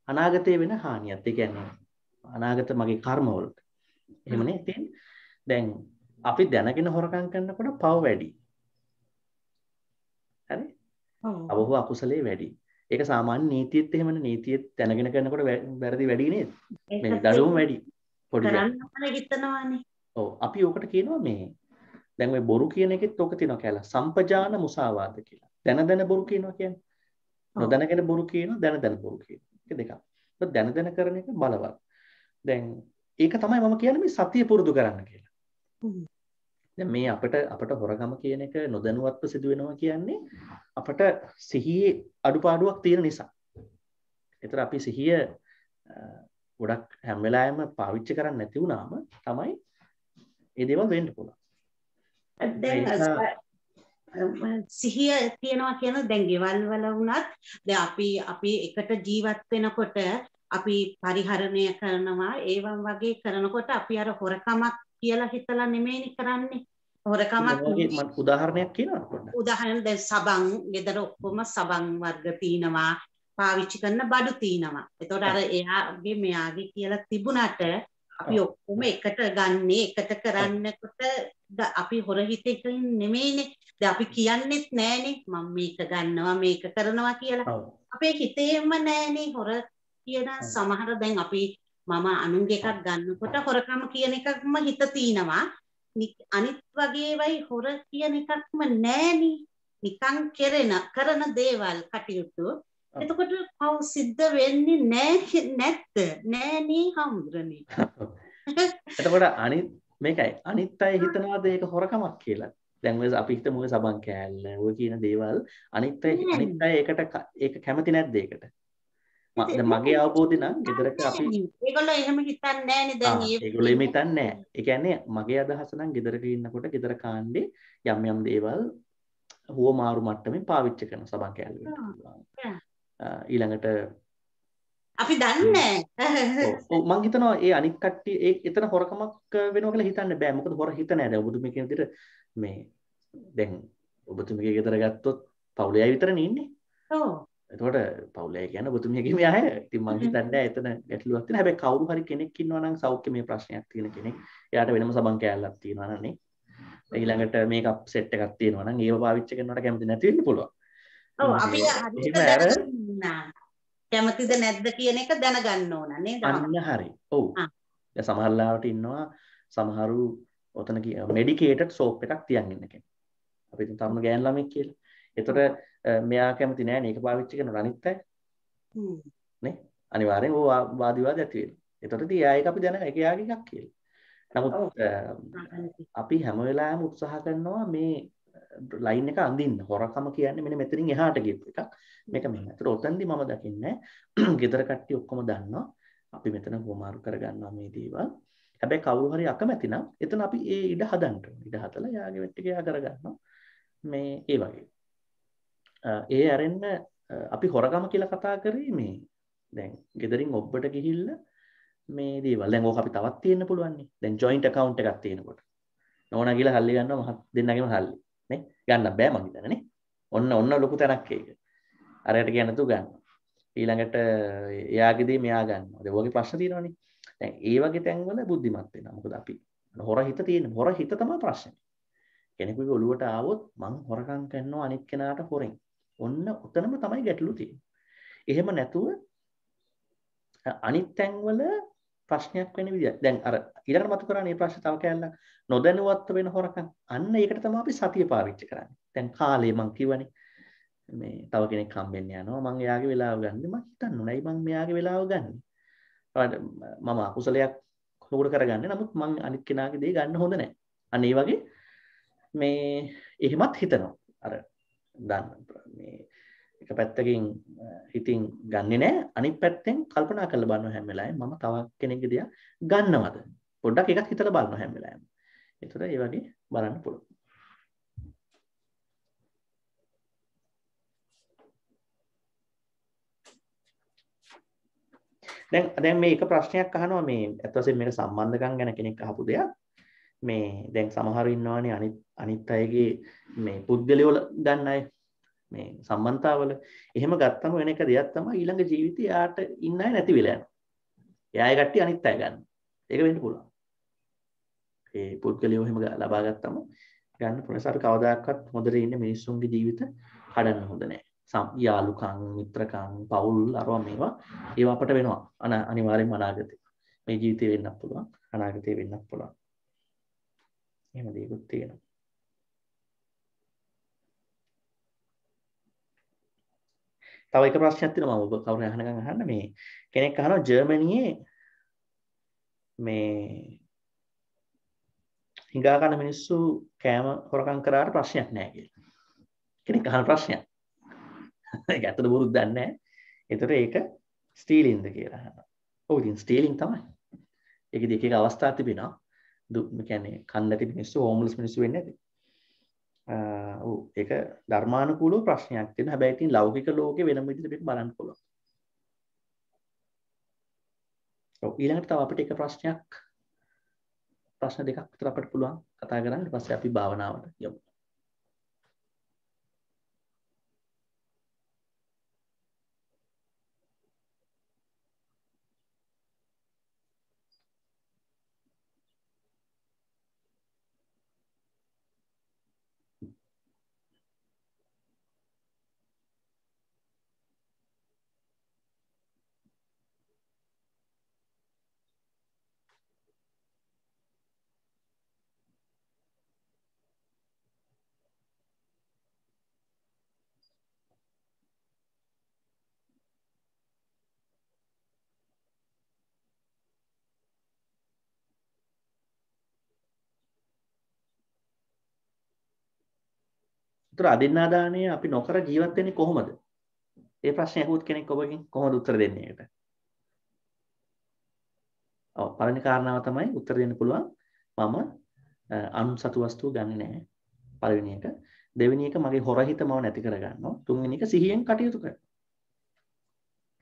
අනාගතේ වෙන හානියත්. ඒ කියන්නේ අනාගත මගේ කර්ම වලට. එහෙමනේ තියෙන්නේ. දැන් අපි දැනගෙන හොරකම් කරනකොට පව වැඩි. හරි? ඔව්. අකුසලේ වැඩි. ඒක සාමාන්‍ය නීතියෙත් එහෙමනේ නීතියෙත් දැනගෙන කරනකොට වැරදි වැඩි නේද? මේ දඩුවම වැඩි. පොඩි හිතනවානේ. ඔව් අපි ඕකට කියනවා මේ දැන් ඔය බොරු කියන එකෙත් ඕක තියෙනවා කියලා. සම්පජාන මුසාවාද කියලා. දැන බොරු කියනවා කියන්නේ. නොදැනගෙන බොරු කියනවා දැන බොරු කියනවා. ඒක දෙකක්. ඒක දැන කරන එක බලවත්. දැන් ඒක තමයි මම කියන්නේ මේ සතිය පුරුදු කරන්න කියලා. දැන් මේ අපිට හොරගම කියන එක නොදැනුවත්ව සිදු වෙනවා කියන්නේ අපිට සිහියේ අඩුපාඩුවක් තියෙන නිසා. ඒතර අපි සිහිය ගොඩක් හැම වෙලාවෙම පාවිච්චි කරන්නේ නැති වුණාම තමයි ඒ දේවල් වෙන්න පුළුවන්. දැන් සිහිය තියනවා කියන දැන් ගෙවල් වල වුණත් දැන් අපි එකට ජීවත් වෙනකොට අපි පරිහරණය කරනවා ඒවන් වගේ කරනකොට අපි අර හොරකමක් කියලා හිතලා නෙමෙයිනේ කරන්නේ. හොරකමක් මම උදාහරණයක් කියනවා පොඩ්ඩක්. උදාහරණ දැන් සබන් ගෙදර ඔක්කොම සබන් වර්ග තිනවා පාවිච්චි කරන බඩු තිනවා. එතකොට අර එයාගේ මෙයාගේ කියලා තිබුණාට අපි ඔක්කොම එකට ගන්නේ එකට කරන්නකොට අපි හොර හිතකින් නෙමෙයිනේ. දැන් අපි කියන්නෙත් නෑනේ මම මේක ගන්නවා මේක කරනවා කියලා. අපේ හිතේම නෑනේ හොර කියන සමහර දැන් අපි මම අනුන්ගේ එකක් ගන්නකොට හොරකම කියන එකක්ම හිත තිනවා. අනිත් වගේවයි හොර කියන එකක්ම නෑනේ. නිකන් කරන දේවල් කටයුතු. එතකොට පව් සිද්ධ වෙන්නේ නැත්ද? නෑනේ හම්බුනේ. එතකොට අනිත් මේකයි අනිත් අය හිතනවාද ඒක හොරකමක් කියලා. දැන් ඔය අපි හිතමු ඔය සබන් කෑල්ල ඔය කියන දේවල් අනිත් අය ඒක කැමති නැද්ද ඒකට? දැන් මගේ අවබෝධය නම් ගෙදරක අපි ඒගොල්ලෝ එහෙම හිතන්නේ නෑනේ දැන් ඒගොල්ලෝ එහෙම හිතන්නේ නෑ. ඒ කියන්නේ මගේ අදහස නම් ගෙදරක ඉන්නකොට ගෙදර කාණ්ඩේ යම් දේවල් හුව මාරු මට්ටමින් පාවිච්චි කරන සබන් කෑල්ල වෙන්න. ඊළඟට අපි දන්නේ මං හිතනවා ඒ අනිත් කට්ටිය ඒ එතන හොරකමක් වෙනවා කියලා හිතන්න බෑ. මොකද හොර හිත නෑ. දැන් ඔබතුමී කියන විදිහට මේ දැන් ඔබතුමීගේ ගෙදර ගත්තොත් පවුලේ අය විතරනේ ඉන්නේ. ඔව්. එතකොට පවුලේ අය කියන්නේ ඔබතුමීගේ මේ අය. ඉතින් මං හිතන්නේ එතන ගැටලුවක් තියෙනවා. හැබැයි කවුරු හරි කෙනෙක් ඉන්නවා නම් සෞඛ්‍යමය ප්‍රශ්නයක් තියෙන කෙනෙක්. එයාට වෙනම සබන් කෑල්ලක් තියෙනවා නනේ. ඊළඟට මේකප් සෙට් එකක් තියෙනවා නම් ඒව පාවිච්චි කරනවට කැමති නැති වෙන්න පුළුවන්. ඔව් අපි හරියට කැමතිද නැද්ද කියන එක දැනගන්න ඕන නේද? අන්න හරි. ඔව්. දැන් සමහර ලාවට ඉන්නවා සමහරු ඔතන මෙඩිකේටඩ් සෝප් එකක් තියන් ඉන්න කෙනෙක්. අපි හිතමු තරුණ ගෑන් ළමෙක් කියලා. ඒතර මෙයා කැමති නෑ මේක පාවිච්චි කරන අනිත් අය. නේ? අනිවාර්යෙන් ඕ වාද විවාද ඇති වෙනවා. ඒතර ඉතින් එයා ඒක අපි දැන ඒක එයාගේ එකක් කියලා. නමුත් අපි හැම වෙලාවෙම උත්සාහ කරනවා මේ ලයින් එක අඳින්න. හොරකම කියන්නේ මෙන්න මෙතනින් එහාට ගියපු එකක්. මේක මෙන්න. ඒතර ඔතනදී මම දකින්නේ ගෙදර කට්ටිය ඔක්කොම දන්නවා. අපි මෙතන හොමාරු කරගන්නවා මේ දේවල්. හැබැයි කවුරු හරි අකමැති නම් එතන අපි ඒ ඉඩ හදන්න ඕනේ. ඉඩ හදලා යාගේ වෙට් එක යා කරගන්නවා. මේ ඒ වගේ. ඒ අරෙන්න අපි හොරකම කියලා කතා කරේ මේ දැන් ගෙදරින් ඔබට ගිහිල්ලා මේ දේවල් දැන් ඕක අපි තවත් තියෙන්න පුළුවන් නේ. දැන් ජොයින්ට් account එකක් තියෙනකොට. නෝනා ගිහලා හල්ලි ගන්නවා මහත් දෙන්නගෙම හල්ලි. නේ? ගන්න බෑ මං හිතන්නේ නේ. ඔන්න ලොකු තැනක් ඒක. අරයට කියන්න තු ගන්න. ඊළඟට එයාගේ දේ මෙයා ගන්නවා. දැන් ඔයගේ ප්‍රශ්න තියෙනවනේ. දැන් ඒ වගේ තැන්වල බුද්ධිමත් වෙනවා. මොකද අපි හොර හිත තියෙන හොර හිත තමයි ප්‍රශ්නේ. කෙනෙකුගේ ඔළුවට ආවොත් මං හොරකම් කරනවා අනිත් කෙනාට හොරෙන්. ඔන්න උතනම තමයි ගැටලු තියෙන්නේ. එහෙම නැතුව අනිත් තැන්වල ප්‍රශ්නයක් වෙන විදිය. දැන් අර ඊළඟට මතු කරන්නේ මේ ප්‍රශ්නේ තව කැලලක් නොදැනුවත්ව වෙන හොරකම්. අන්න ඒකට තමයි අපි සතිය පාවිච්චි කරන්නේ. දැන් කාලේ මං කිව්වනේ මේ තව කෙනෙක් හම්බෙන්න යනවා මං එයාගේ වෙලාව ගන්න. මං හිතන්නේ නෑ මං මෙයාගේ වෙලාව ගන්න. මම අකුසලයක් හොර කරගන්නේ. නමුත් මං අනිත් කෙනාගේ දේ ගන්න හොඳ නෑ. අන්න ඒ වගේ මේ එහෙමත් හිතනවා. අර දන්න මේ එක පැත්තකින් හිතින් ගන්නෙ නෑ අනිත් පැත්තෙන් කල්පනා කරලා බලනවා හැම වෙලාවෙම මම තව කෙනෙක්ගේ දෙයක් ගන්නවද පොඩ්ඩක් එකක් හිතලා බලනවා හැම වෙලාවෙම. ඒතර ඒ වගේ බලන්න පුළුවන්. දැන් මේ එක ප්‍රශ්නයක් අහනවා මේ අත් වශයෙන් මේක සම්බන්ධකම් ගැන කෙනෙක් අහපු දෙයක්. මේ දැන් සමහරව ඉන්නවානේ අනිත් අයගේ මේ පුද්ගලයෝ ගන්න අය මේ සම්බන්ධතාවල එහෙම ගත්තම වෙන එක දෙයක් තමයි ඊළඟ ජීවිතේ යාට ඉන්න අය නැති වෙලා යනවා. එයාගේ කට්ටිය අනිත් අය ගන්න. ඒක වෙන්න පුළුවන්. ඒ පුද්ගලයෝ එහෙම ලබා ගත්තම ගන්න පුළුවන්. ඒසාර කවදාකවත් හොඳට ඉන්න මිනිස්සුන්ගේ ජීවිත හදන්න හොඳ නැහැ. යාළුකම්, මිත්‍රකම්, පවුල් අරවා මේවා ඒවා අපට වෙනවා. අනිවාර්යෙන්ම අනාගතේ. මේ ජීවිතේ වෙන්නත් පුළුවන්. අනාගතේ වෙන්නත් පුළුවන්. එහෙම දේකුත් තියෙනවා. තව එක ප්‍රශ්නයක් තියෙනවා මම ඔබ කවුරු අහනකම් අහන්න මේ කෙනෙක් අහනවා ජර්මනියේ මේ හිඟා කන මිනිස්සු කෑම හොරකම් කරාට ප්‍රශ්නයක් නැහැ කියලා. කෙනෙක් අහන ප්‍රශ්නයක්. ඒක ඇත්තට බොරුද දන්නේ නැහැ. ඒතර ඒක ස්ටීලින්ද කියලා අහනවා. ඔව් ඉතින් ස්ටීලින් තමයි. ඒකෙදි එක අවස්ථා තිබෙනවා. මේ කියන්නේ කන් නැති මිනිස්සු හෝම්ලස් මිනිස්සු වෙන්නේ නැති. ඔව් ඒක ධර්මානුකූලව ප්‍රශ්නයක් තියෙනවා. හැබැයි ඉතින් ලෞකික ලෝකේ වෙනම විදිහට මේක බලන්න පුළුවන්. ඔව් ඊළඟට තව අපිට එක ප්‍රශ්න දෙකක් විතර අපිට පුළුවන් කතා කරන්න. ඊට පස්සේ අපි භාවනාවට යමු. ඒතර අදින්නා දාණය අපි නොකර ජීවත් වෙන්නේ කොහොමද? ඒ ප්‍රශ්නේ අහුවොත් කෙනෙක් ඔබගෙන් කොහොමද උත්තර දෙන්නේ ඒකට? ඔව් පළවෙනි කාරණාව තමයි උත්තර දෙන්න පුළුවන් මම අනුසතු වස්තු ගන්නෙ නැහැ. පළවෙනි එක. දෙවෙනි එක මගේ හොරහිත මම නැති කර ගන්නවා. තුන්වෙනි එක සිහියෙන් කටයුතු කරනවා.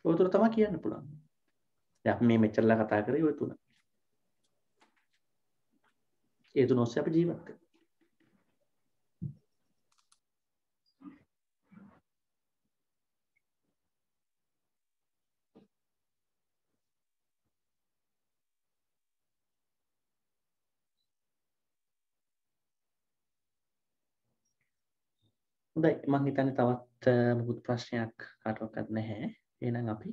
ඔය තුන තමයි කියන්න පුළුවන්. දැන් අපි මේ මෙච්චරලා කතා කරේ ඔය තුන. ඒ තුන ඔස්සේ අපි ජීවත් වෙනවා. හොඳයි මම හිතන්නේ තවත් මොකුත් ප්‍රශ්නයක් කාටවත් නැහැ. එහෙනම් අපි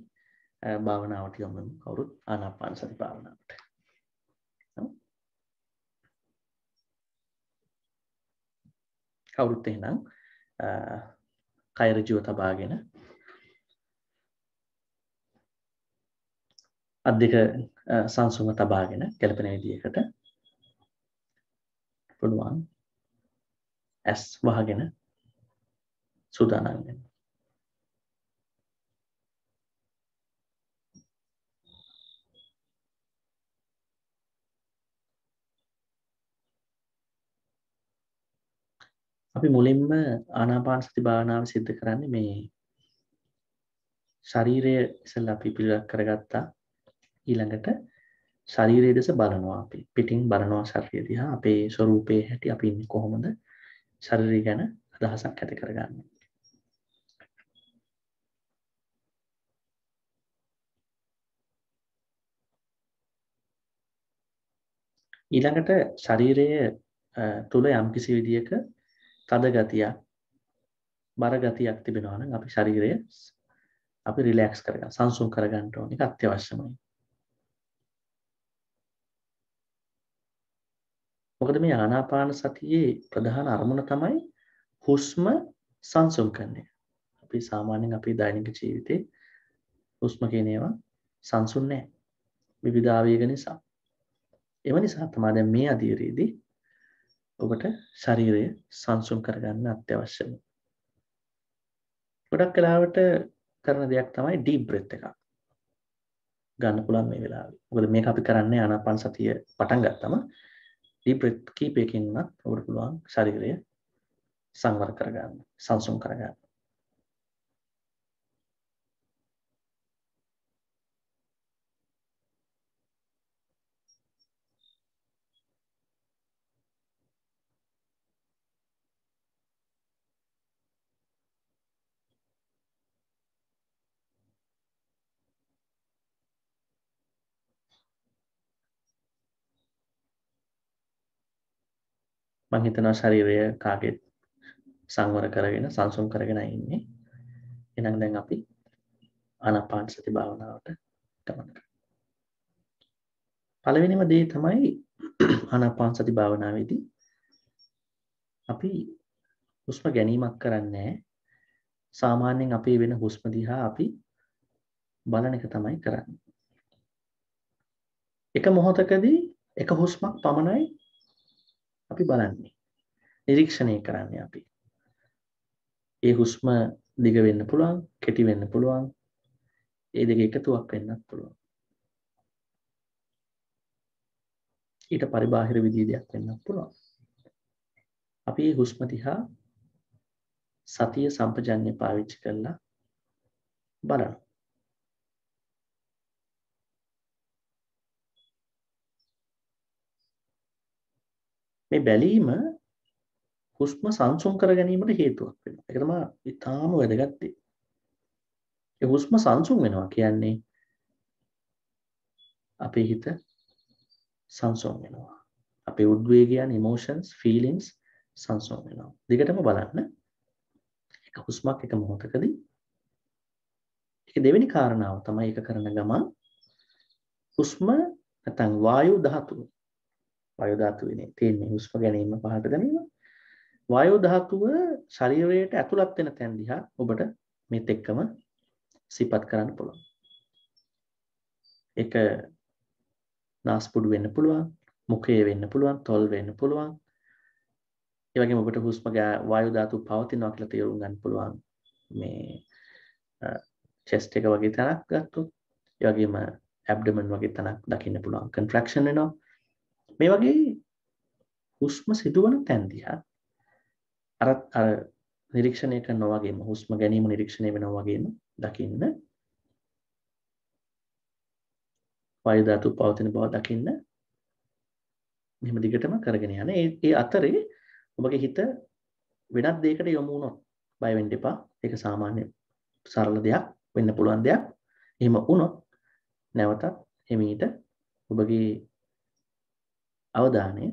භාවනාවට යමු. කවුරුත් ආනාපාන සති භාවනාවට. කවුරුත් එහෙනම් කය ඍජුව තබාගෙන අත් දෙක සංසුන්ව තබාගෙන ගැළපෙන විදිහකට පුළුවන් ඇස් වහගෙන සූදානම් වෙන්න. අපි මුලින්ම ආනාපාන සති භාවනාව සිදු කරන්නේ මේ ශරීරය ඉස්සෙල්ලා අපි පිළිවෙලක් කරගත්තා. ඊළඟට ශරීරයේ දෙස බලනවා අපි. පිටින් බලනවා ශරීරය දිහා. අපේ ස්වરૂපයේ හැටි අපි ඉන්නේ කොහොමද? ශරීරය ගැන අදහසක් ඇති කරගන්න. ඊළඟට ශරීරයේ තුල යම්කිසි විදියක තද ගතියක්, බර ගතියක් තිබෙනවා නම් අපි ශරීරය අපි රිලැක්ස් කරගන්න, සංසුන් කරගන්න ඕන එක අත්‍යවශ්‍යමයි. මොකද මේ ආනාපාන සතියේ ප්‍රධාන අරමුණ තමයි හුස්ම සංසුන් කරන එක. අපි සාමාන්‍යයෙන් අපේ දෛනික ජීවිතේ හුස්ම කියන ඒවා සංසුන් නැහැ. විවිධ ආවේග නිසා. ඒ නිසා තමයි දැන් මේ අධීරයේදී ඔබට ශරීරය සංසුන් කරගන්න අත්‍යවශ්‍යයි. ගොඩක් වෙලාවට කරන දෙයක් තමයි ඩීප් බ්‍රෙත් එකක් ගන්න පුළුවන් මේ වෙලාවේ. මොකද මේක අපි කරන්නේ ආනාපාන සතිය පටන් ගත්තම ඩීප් බ්‍රෙත් කීපයකින්වත් ඔබට පුළුවන් ශරීරය සංවර කරගන්න, සංසුන් කරගන්න. මම හිතනවා ශරීරය කාගෙත් සංවර කරගෙන සංසුන් කරගෙන ඉන්නේ. එහෙනම් දැන් අපි ආනාපාන සති භාවනාවට ගමන් කරමු. පළවෙනිම දේ තමයි ආනාපාන සති භාවනාවේදී අපි හුස්ම ගැනීමක් කරන්නේ සාමාන්‍යයෙන් අපේ වෙන හුස්ම දිහා අපි බලන එක තමයි කරන්නේ. එක මොහොතකදී එක හුස්මක් පමණයි අපි බලන්නේ. නිරීක්ෂණය කරන්නේ අපි. ඒ හුස්ම දිග වෙන්න පුළුවන්, කෙටි වෙන්න පුළුවන්. ඒ දෙක එකතුවක් වෙන්නත් පුළුවන්. ඊට පරිබාහිර විදිහේ දෙයක් වෙන්නත් පුළුවන්. අපි මේ හුස්ම දිහා සතිය සම්පජන්‍ය පාවිච්චි කරලා බලනවා. මේ බැලීම හුස්ම සංසුන් කර ගැනීමට හේතුවක් වෙනවා. ඒක තමයි ඉතාම වැදගත් දේ. ඒ හුස්ම සංසුන් වෙනවා කියන්නේ අපේ හිත සංසුන් වෙනවා. අපේ උද්වේගයන්, emotions, feelings සංසුන් වෙනවා. දිගටම බලන්න. එක හුස්මක් එක මොහොතකදී. ඒක දෙවෙනි කාරණාව තමයි ඒක කරන ගමන් හුස්ම නැත්නම් වායු ධාතුව. වායු ධාතුවේ තියෙන හුස්ම ගැනීම පහට ගැනීම. වායු ධාතුව ශරීරයට ඇතුළත් වෙන තැන් දිහා ඔබට මේත් එක්කම සිපත් කරන්න පුළුවන්. ඒක නාස්පුඩු වෙන්න පුළුවන්, මුඛය වෙන්න පුළුවන්, තොල් වෙන්න පුළුවන්. ඒ වගේම ඔබට හුස්ම වායු ධාතුව පවතිනවා කියලා තේරුම් ගන්න පුළුවන්. මේ chest එක වගේ තැනක් ගත්තොත්, ඒ වගේම abdomen වගේ තැනක් දකින්න පුළුවන්. contraction වෙනවා. මේ වගේ හුස්ම සිදුවන තැන් දිහා අර නිරීක්ෂණය කරනවා වගේම හුස්ම ගැනීම නිරීක්ෂණය වෙනවා වගේම දකින්න. වායු ධාතුව පවතින බව දකින්න. මෙහෙම දිගටම කරගෙන යන්න. ඒ අතරේ ඔබගේ හිත වෙනත් දෙයකට යොමු වුණොත් බය වෙන්න එපා. ඒක සාමාන්‍ය සරල දෙයක්, වෙන්න පුළුවන් දෙයක්. එහෙම වුණොත් නැවතත් එමීට ඔබගේ අවධානය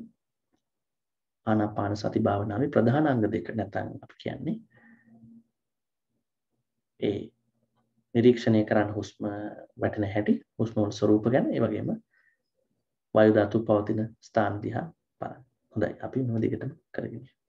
ආනාපාන සති භාවනාවේ ප්‍රධාන අංග දෙක නැත්නම් අපි කියන්නේ ඒ නිරීක්ෂණය කරන්න හුස්ම වැටෙන හැටි, හුස්ම වල ස්වરૂප ගැන, ඒ වගේම වායු ධාතුව පවතින ස්ථාන දිහා බලන්න. හොඳයි. අපි මොන දිගටම කරගෙන යමු.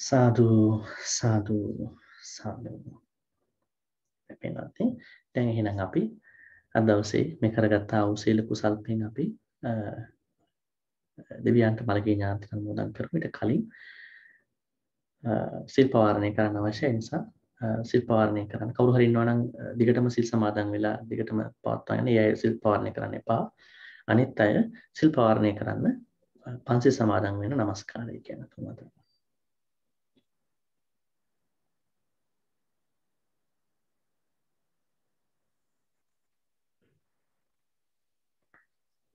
සාදු සාදු සාදු. පින්වත්නි දැන් එහෙනම් අපි අද දවසේ මේ කරගත්තා වූ සීල කුසල් පින් අපි දෙවියන්ට මළගිය ඥාතින් අනුමෝදන් කරමු. ඊට කලින් සිල් පවාරණය කරන්න අවශ්‍යයි. නිසා සිල් පවාරණය කරන්න කවුරු හරි ඉන්නවා නම් දිගටම සිල් සමාදන් වෙලා දිගටම පවත්වාගෙන ඒ අය සිල් පවාරණය කරන්න එපා. අනිත් අය සිල් පවාරණය කරන්න පන්සිල් සමාදන් වෙන নমස්කාරය කියන තුනට.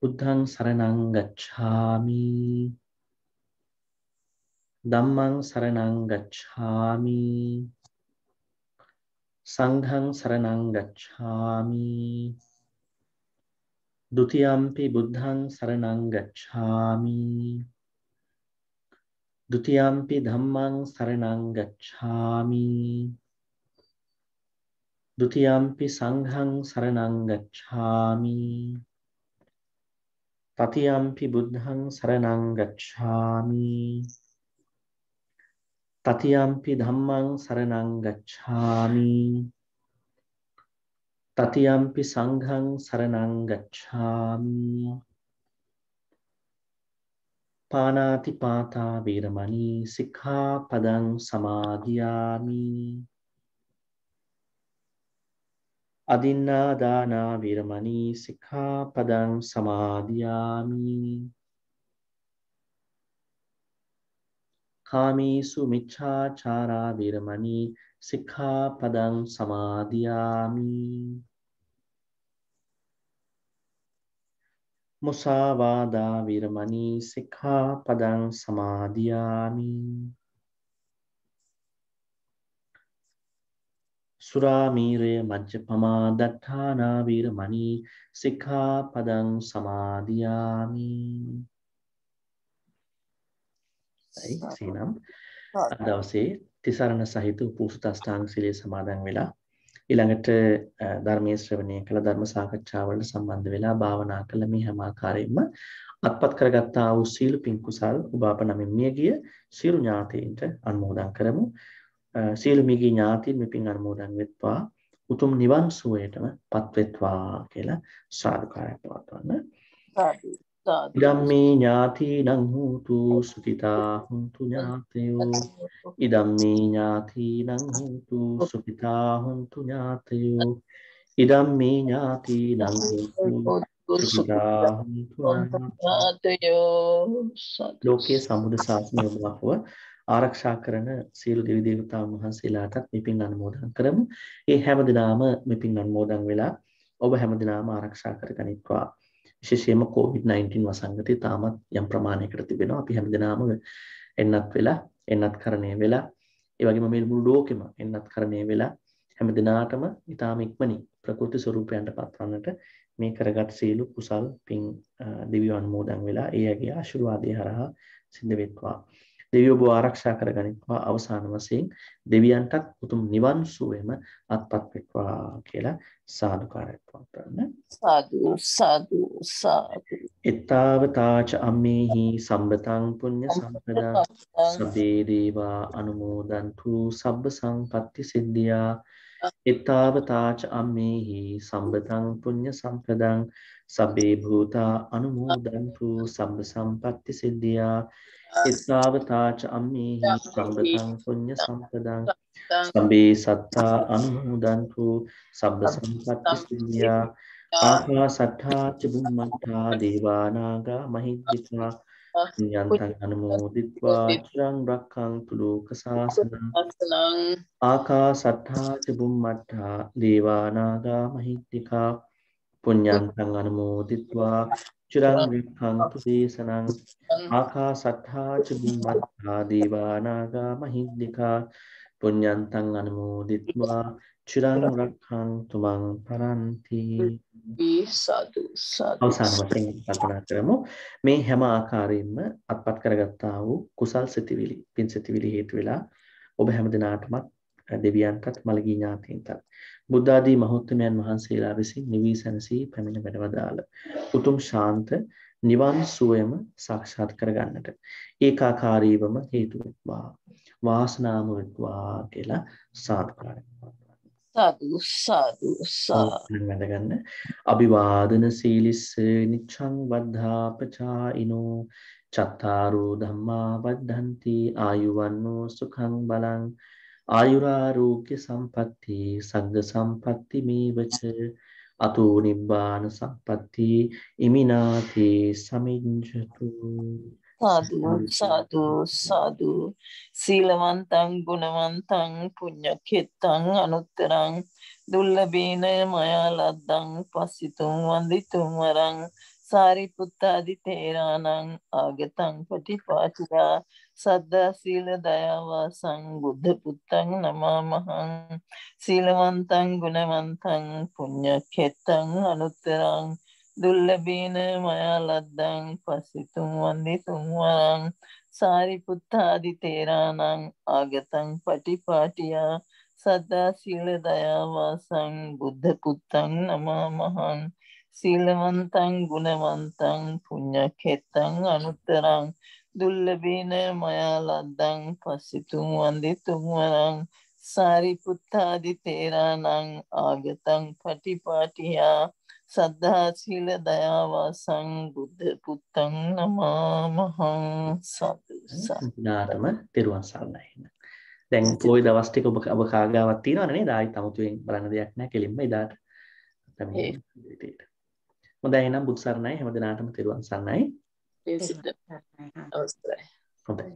බුද්ධං සරණං ගච්ඡාමි ධම්මං සරණං ගච්ඡාමි සංඝං සරණං ගච්ඡාමි ဒ ුතියම්පි බුද්ධං සරණං ගච්ඡාමි ဒ ුතියම්පි ධම්මං සරණං ගච්ඡාමි ဒ ුතියම්පි සංඝං සරණං ගච්ඡාමි තතියම්පි බුද්ධං සරණං ගච්ඡාමි තතියම්පි ධම්මං සරණං ගච්ඡාමි තතියම්පි සංඝං සරණං ගච්ඡාමි පානාති පාතා වීරමණී සික්ඛාපදං සමාදියාමි අදින්නා දානා වීරමණී සික්ඛාපදං සමාදියාමි කාමීසු මිච්ඡාචාරා වීරමණී සික්ඛාපදං සමාදියාමි මුසාවාදා වීරමණී සික්ඛාපදං සමාදියාමි සුරාමීරය මජ්ජපමා දත්තානා වීරමණී සික්ඛාපදං සමාදියාමි. සීනම් අද දවසේ තිසරණ සහිත උපෝසථාෂ්ටාංග සීලය සමාදන් වෙලා ඊළඟට ධර්මයේ ශ්‍රවණය කළ ධර්ම සාකච්ඡාවලට සම්බන්ධ වෙලා භාවනා කළ මේ හැම ආකාරයෙන්ම අත්පත් කරගත්තා වූ සීල පින් කුසල් ඔබ අප නමින් මියගිය සියලු ඥාතීන්ට අනුමෝදන් කරමු. සියලු මියගිය ඥාතීන් මේ පින් අනුමෝදන් වෙත්වා උතුම් නිවන් සුවයටම පත් වෙත්වා කියලා සාදුකාරයක් පවත්වන්න. ඉදම්මේ ඥාතීනං හෝතු සුඛිතා හුන්තු ඥාතයෝ ඉදම්මේ ඥාතීනං හෝතු සුඛිතා හුන්තු ඥාතයෝ ඉදම්මේ ඥාතීනං හෝතු සුඛිතා හුන්තු ඥාතයෝ. ලෝකයේ සම්බුද්ධ ශාසනය ඔබව ආරක්ෂා කරන සියලු දෙවි දේවතාවුන් වහන්සේලාටත් මේ පින් අනුමෝදන් කරමු. ඒ හැම දිනම මේ පින් අනුමෝදන් වෙලා ඔබ හැම දිනම ආරක්ෂා කරගනිත්වා. විශේෂයෙන්ම COVID-19 වසංගතය තාමත් යම් ප්‍රමාණයකට තිබෙනවා. අපි හැමදෙනාම එන්නත් වෙලා එන්නත් කරණය වෙලා ඒ වගේම මේ මුළු ලෝකෙම එන්නත් කරණය වෙලා හැමදෙනාටම ඊටාම ඉක්මනින් ප්‍රකෘති ස්වරූපයන්ට පත්වන්නට මේ කරගත් සීල කුසල් පින් දිව්‍ය අනුමෝදන් වෙලා ඒ යගේ ආශිර්වාදය හරහා සිද්ධ වෙත්වා. දෙවියෝ ඔබ ආරක්ෂා කරගනිත්වා. අවසාන වශයෙන් දෙවියන්ටත් උතුම් නිවන් සුවයම අත්පත් වෙත්වා කියලා සාදුකාරයක් පවත්වන්න. සාදු සාදු සාදු. එත්තාවතාච අම්මේහි සම්බතං පුඤ්ඤ සම්පදා සබ්බේ දේවා අනුමෝදන්තු සබ්බ සංපත්ති සිද්ධියා. එත්තාවතාච අම්මේහි සම්බතං පුඤ්ඤ සම්පදං සබ්බේ භූතා අනුමෝදන්තු සබ්බ සංපත්ති සිද්ධියා. එත්තාවතාච අම්මේහි සම්බතං පුඤ්ඤ සම්පදං සබ්බේ සත්තා අනුමෝදන්තු සබ්බ සංපත්ති සිද්ධියා. ආකාසට්ඨා ච බුම්මට්ඨා දේවානාගා මහිද්దికා පුඤ්ඤන්තං අනුමෝදිත්වා චිරං රක්ඛන්තු ලෝක සාසනං. ආකාසට්ඨා ච බුම්මට්ඨා දේවානාගා මහිද්దికා පුඤ්ඤන්තං අනුමෝදිත්වා චිරං රක්ඛන්තු දේශනං. ආකාසට්ඨා ච බුම්මට්ඨා දේවානාගා මහිද්దికා පුඤ්ඤන්තං අනුමෝදිත්වා චිරං රක්ඛන්තු මං පරන්ති. සාදු සාදු. අවසාන වශයෙන් කල්පනා කරමු මේ හැම ආකාරයෙන්ම අත්පත් කරගත්තා වූ කුසල් සිතිවිලි පින් සිතිවිලි හේතු වෙලා ඔබ හැම දිනාටමත් දෙවියන්ටත් මළගිය ඥාතීන්ටත් බුද්ධ ආදී මහෞත්මයන් වහන්සේලා විසින් නිවි සැනසී පැමිණ වැඩවදාළ උතුම් ශාන්ත නිවන් සුවයම සාක්ෂාත් කරගන්නට ඒකාකාරීවම හේතු වෙත්වා වාසනාම වෙත්වා කියලා සාදුකාරයක් සාදු සාදු සාදු වැඳගන්න. අභිවාදන සීලිස්ස නිච්ඡං වද්ධාපචායිනෝ චත්තාරෝ ධම්මා වද්ධන්ති ආයුවන්නෝ සුඛං බලං ආයුරාෝග්‍ය සම්පatti සග්ග සම්පatti මේවච අතෝ නිබ්බාන සම්පatti ඉමිනාති සමිඤ්ඤතු. සාදු සාදු සාදු සීලවන්තං ගුණවන්තං පුඤ්ඤක්ඛෙත්තං අනුත්තරං දුල්ලභේන මයා ලද්දං පස්සිතුං වන්දිතුං වරං සාරිපුත්තාදි තේරාණං ආගතං පටිපාටිලා සද්දා සීල දයාවාසං බුද්ධ පුත්තං නමාමහං සීලවන්තං ගුණවන්තං පුඤ්ඤක්ඛෙත්තං අනුත්තරං දුල්ලභේන මයා ලද්දං පස්සිතුං වන්දිතුං වරං සාරිපුත්තාදි තේරාණං ආගතං පටිපාටියා සද්දා සීල දයාවාසං බුද්ධ පුත්තං නමාමහං සීලවන්තං ගුණවන්තං පුඤ්ඤක්ඛෙත්තං අනුත්තරං දුල්ලභේන මයා ලද්දං පස්සිතුං වන්දිතුං වරං සාරිපුත්තාදි තේරාණං ආගතං පටිපාටියා සද්ධා සීල දයාවාසං බුද්ධ පුත්තං නමාමහං සතු නාටම තෙරුවන් සරණයි. දැන් පොයි දවස් ටික ඔබ කාගාවක් තියෙනවනේ නේද? ආයි තමුතුෙන් බලන්න දෙයක් නැහැ. කෙලින්ම එදාට තමයි. හොඳයි එහෙනම් බුදු සරණයි හැමදෙනාටම තෙරුවන් සරණයි. ඒ සිද්ධ අවස්ථයි. හොඳයි.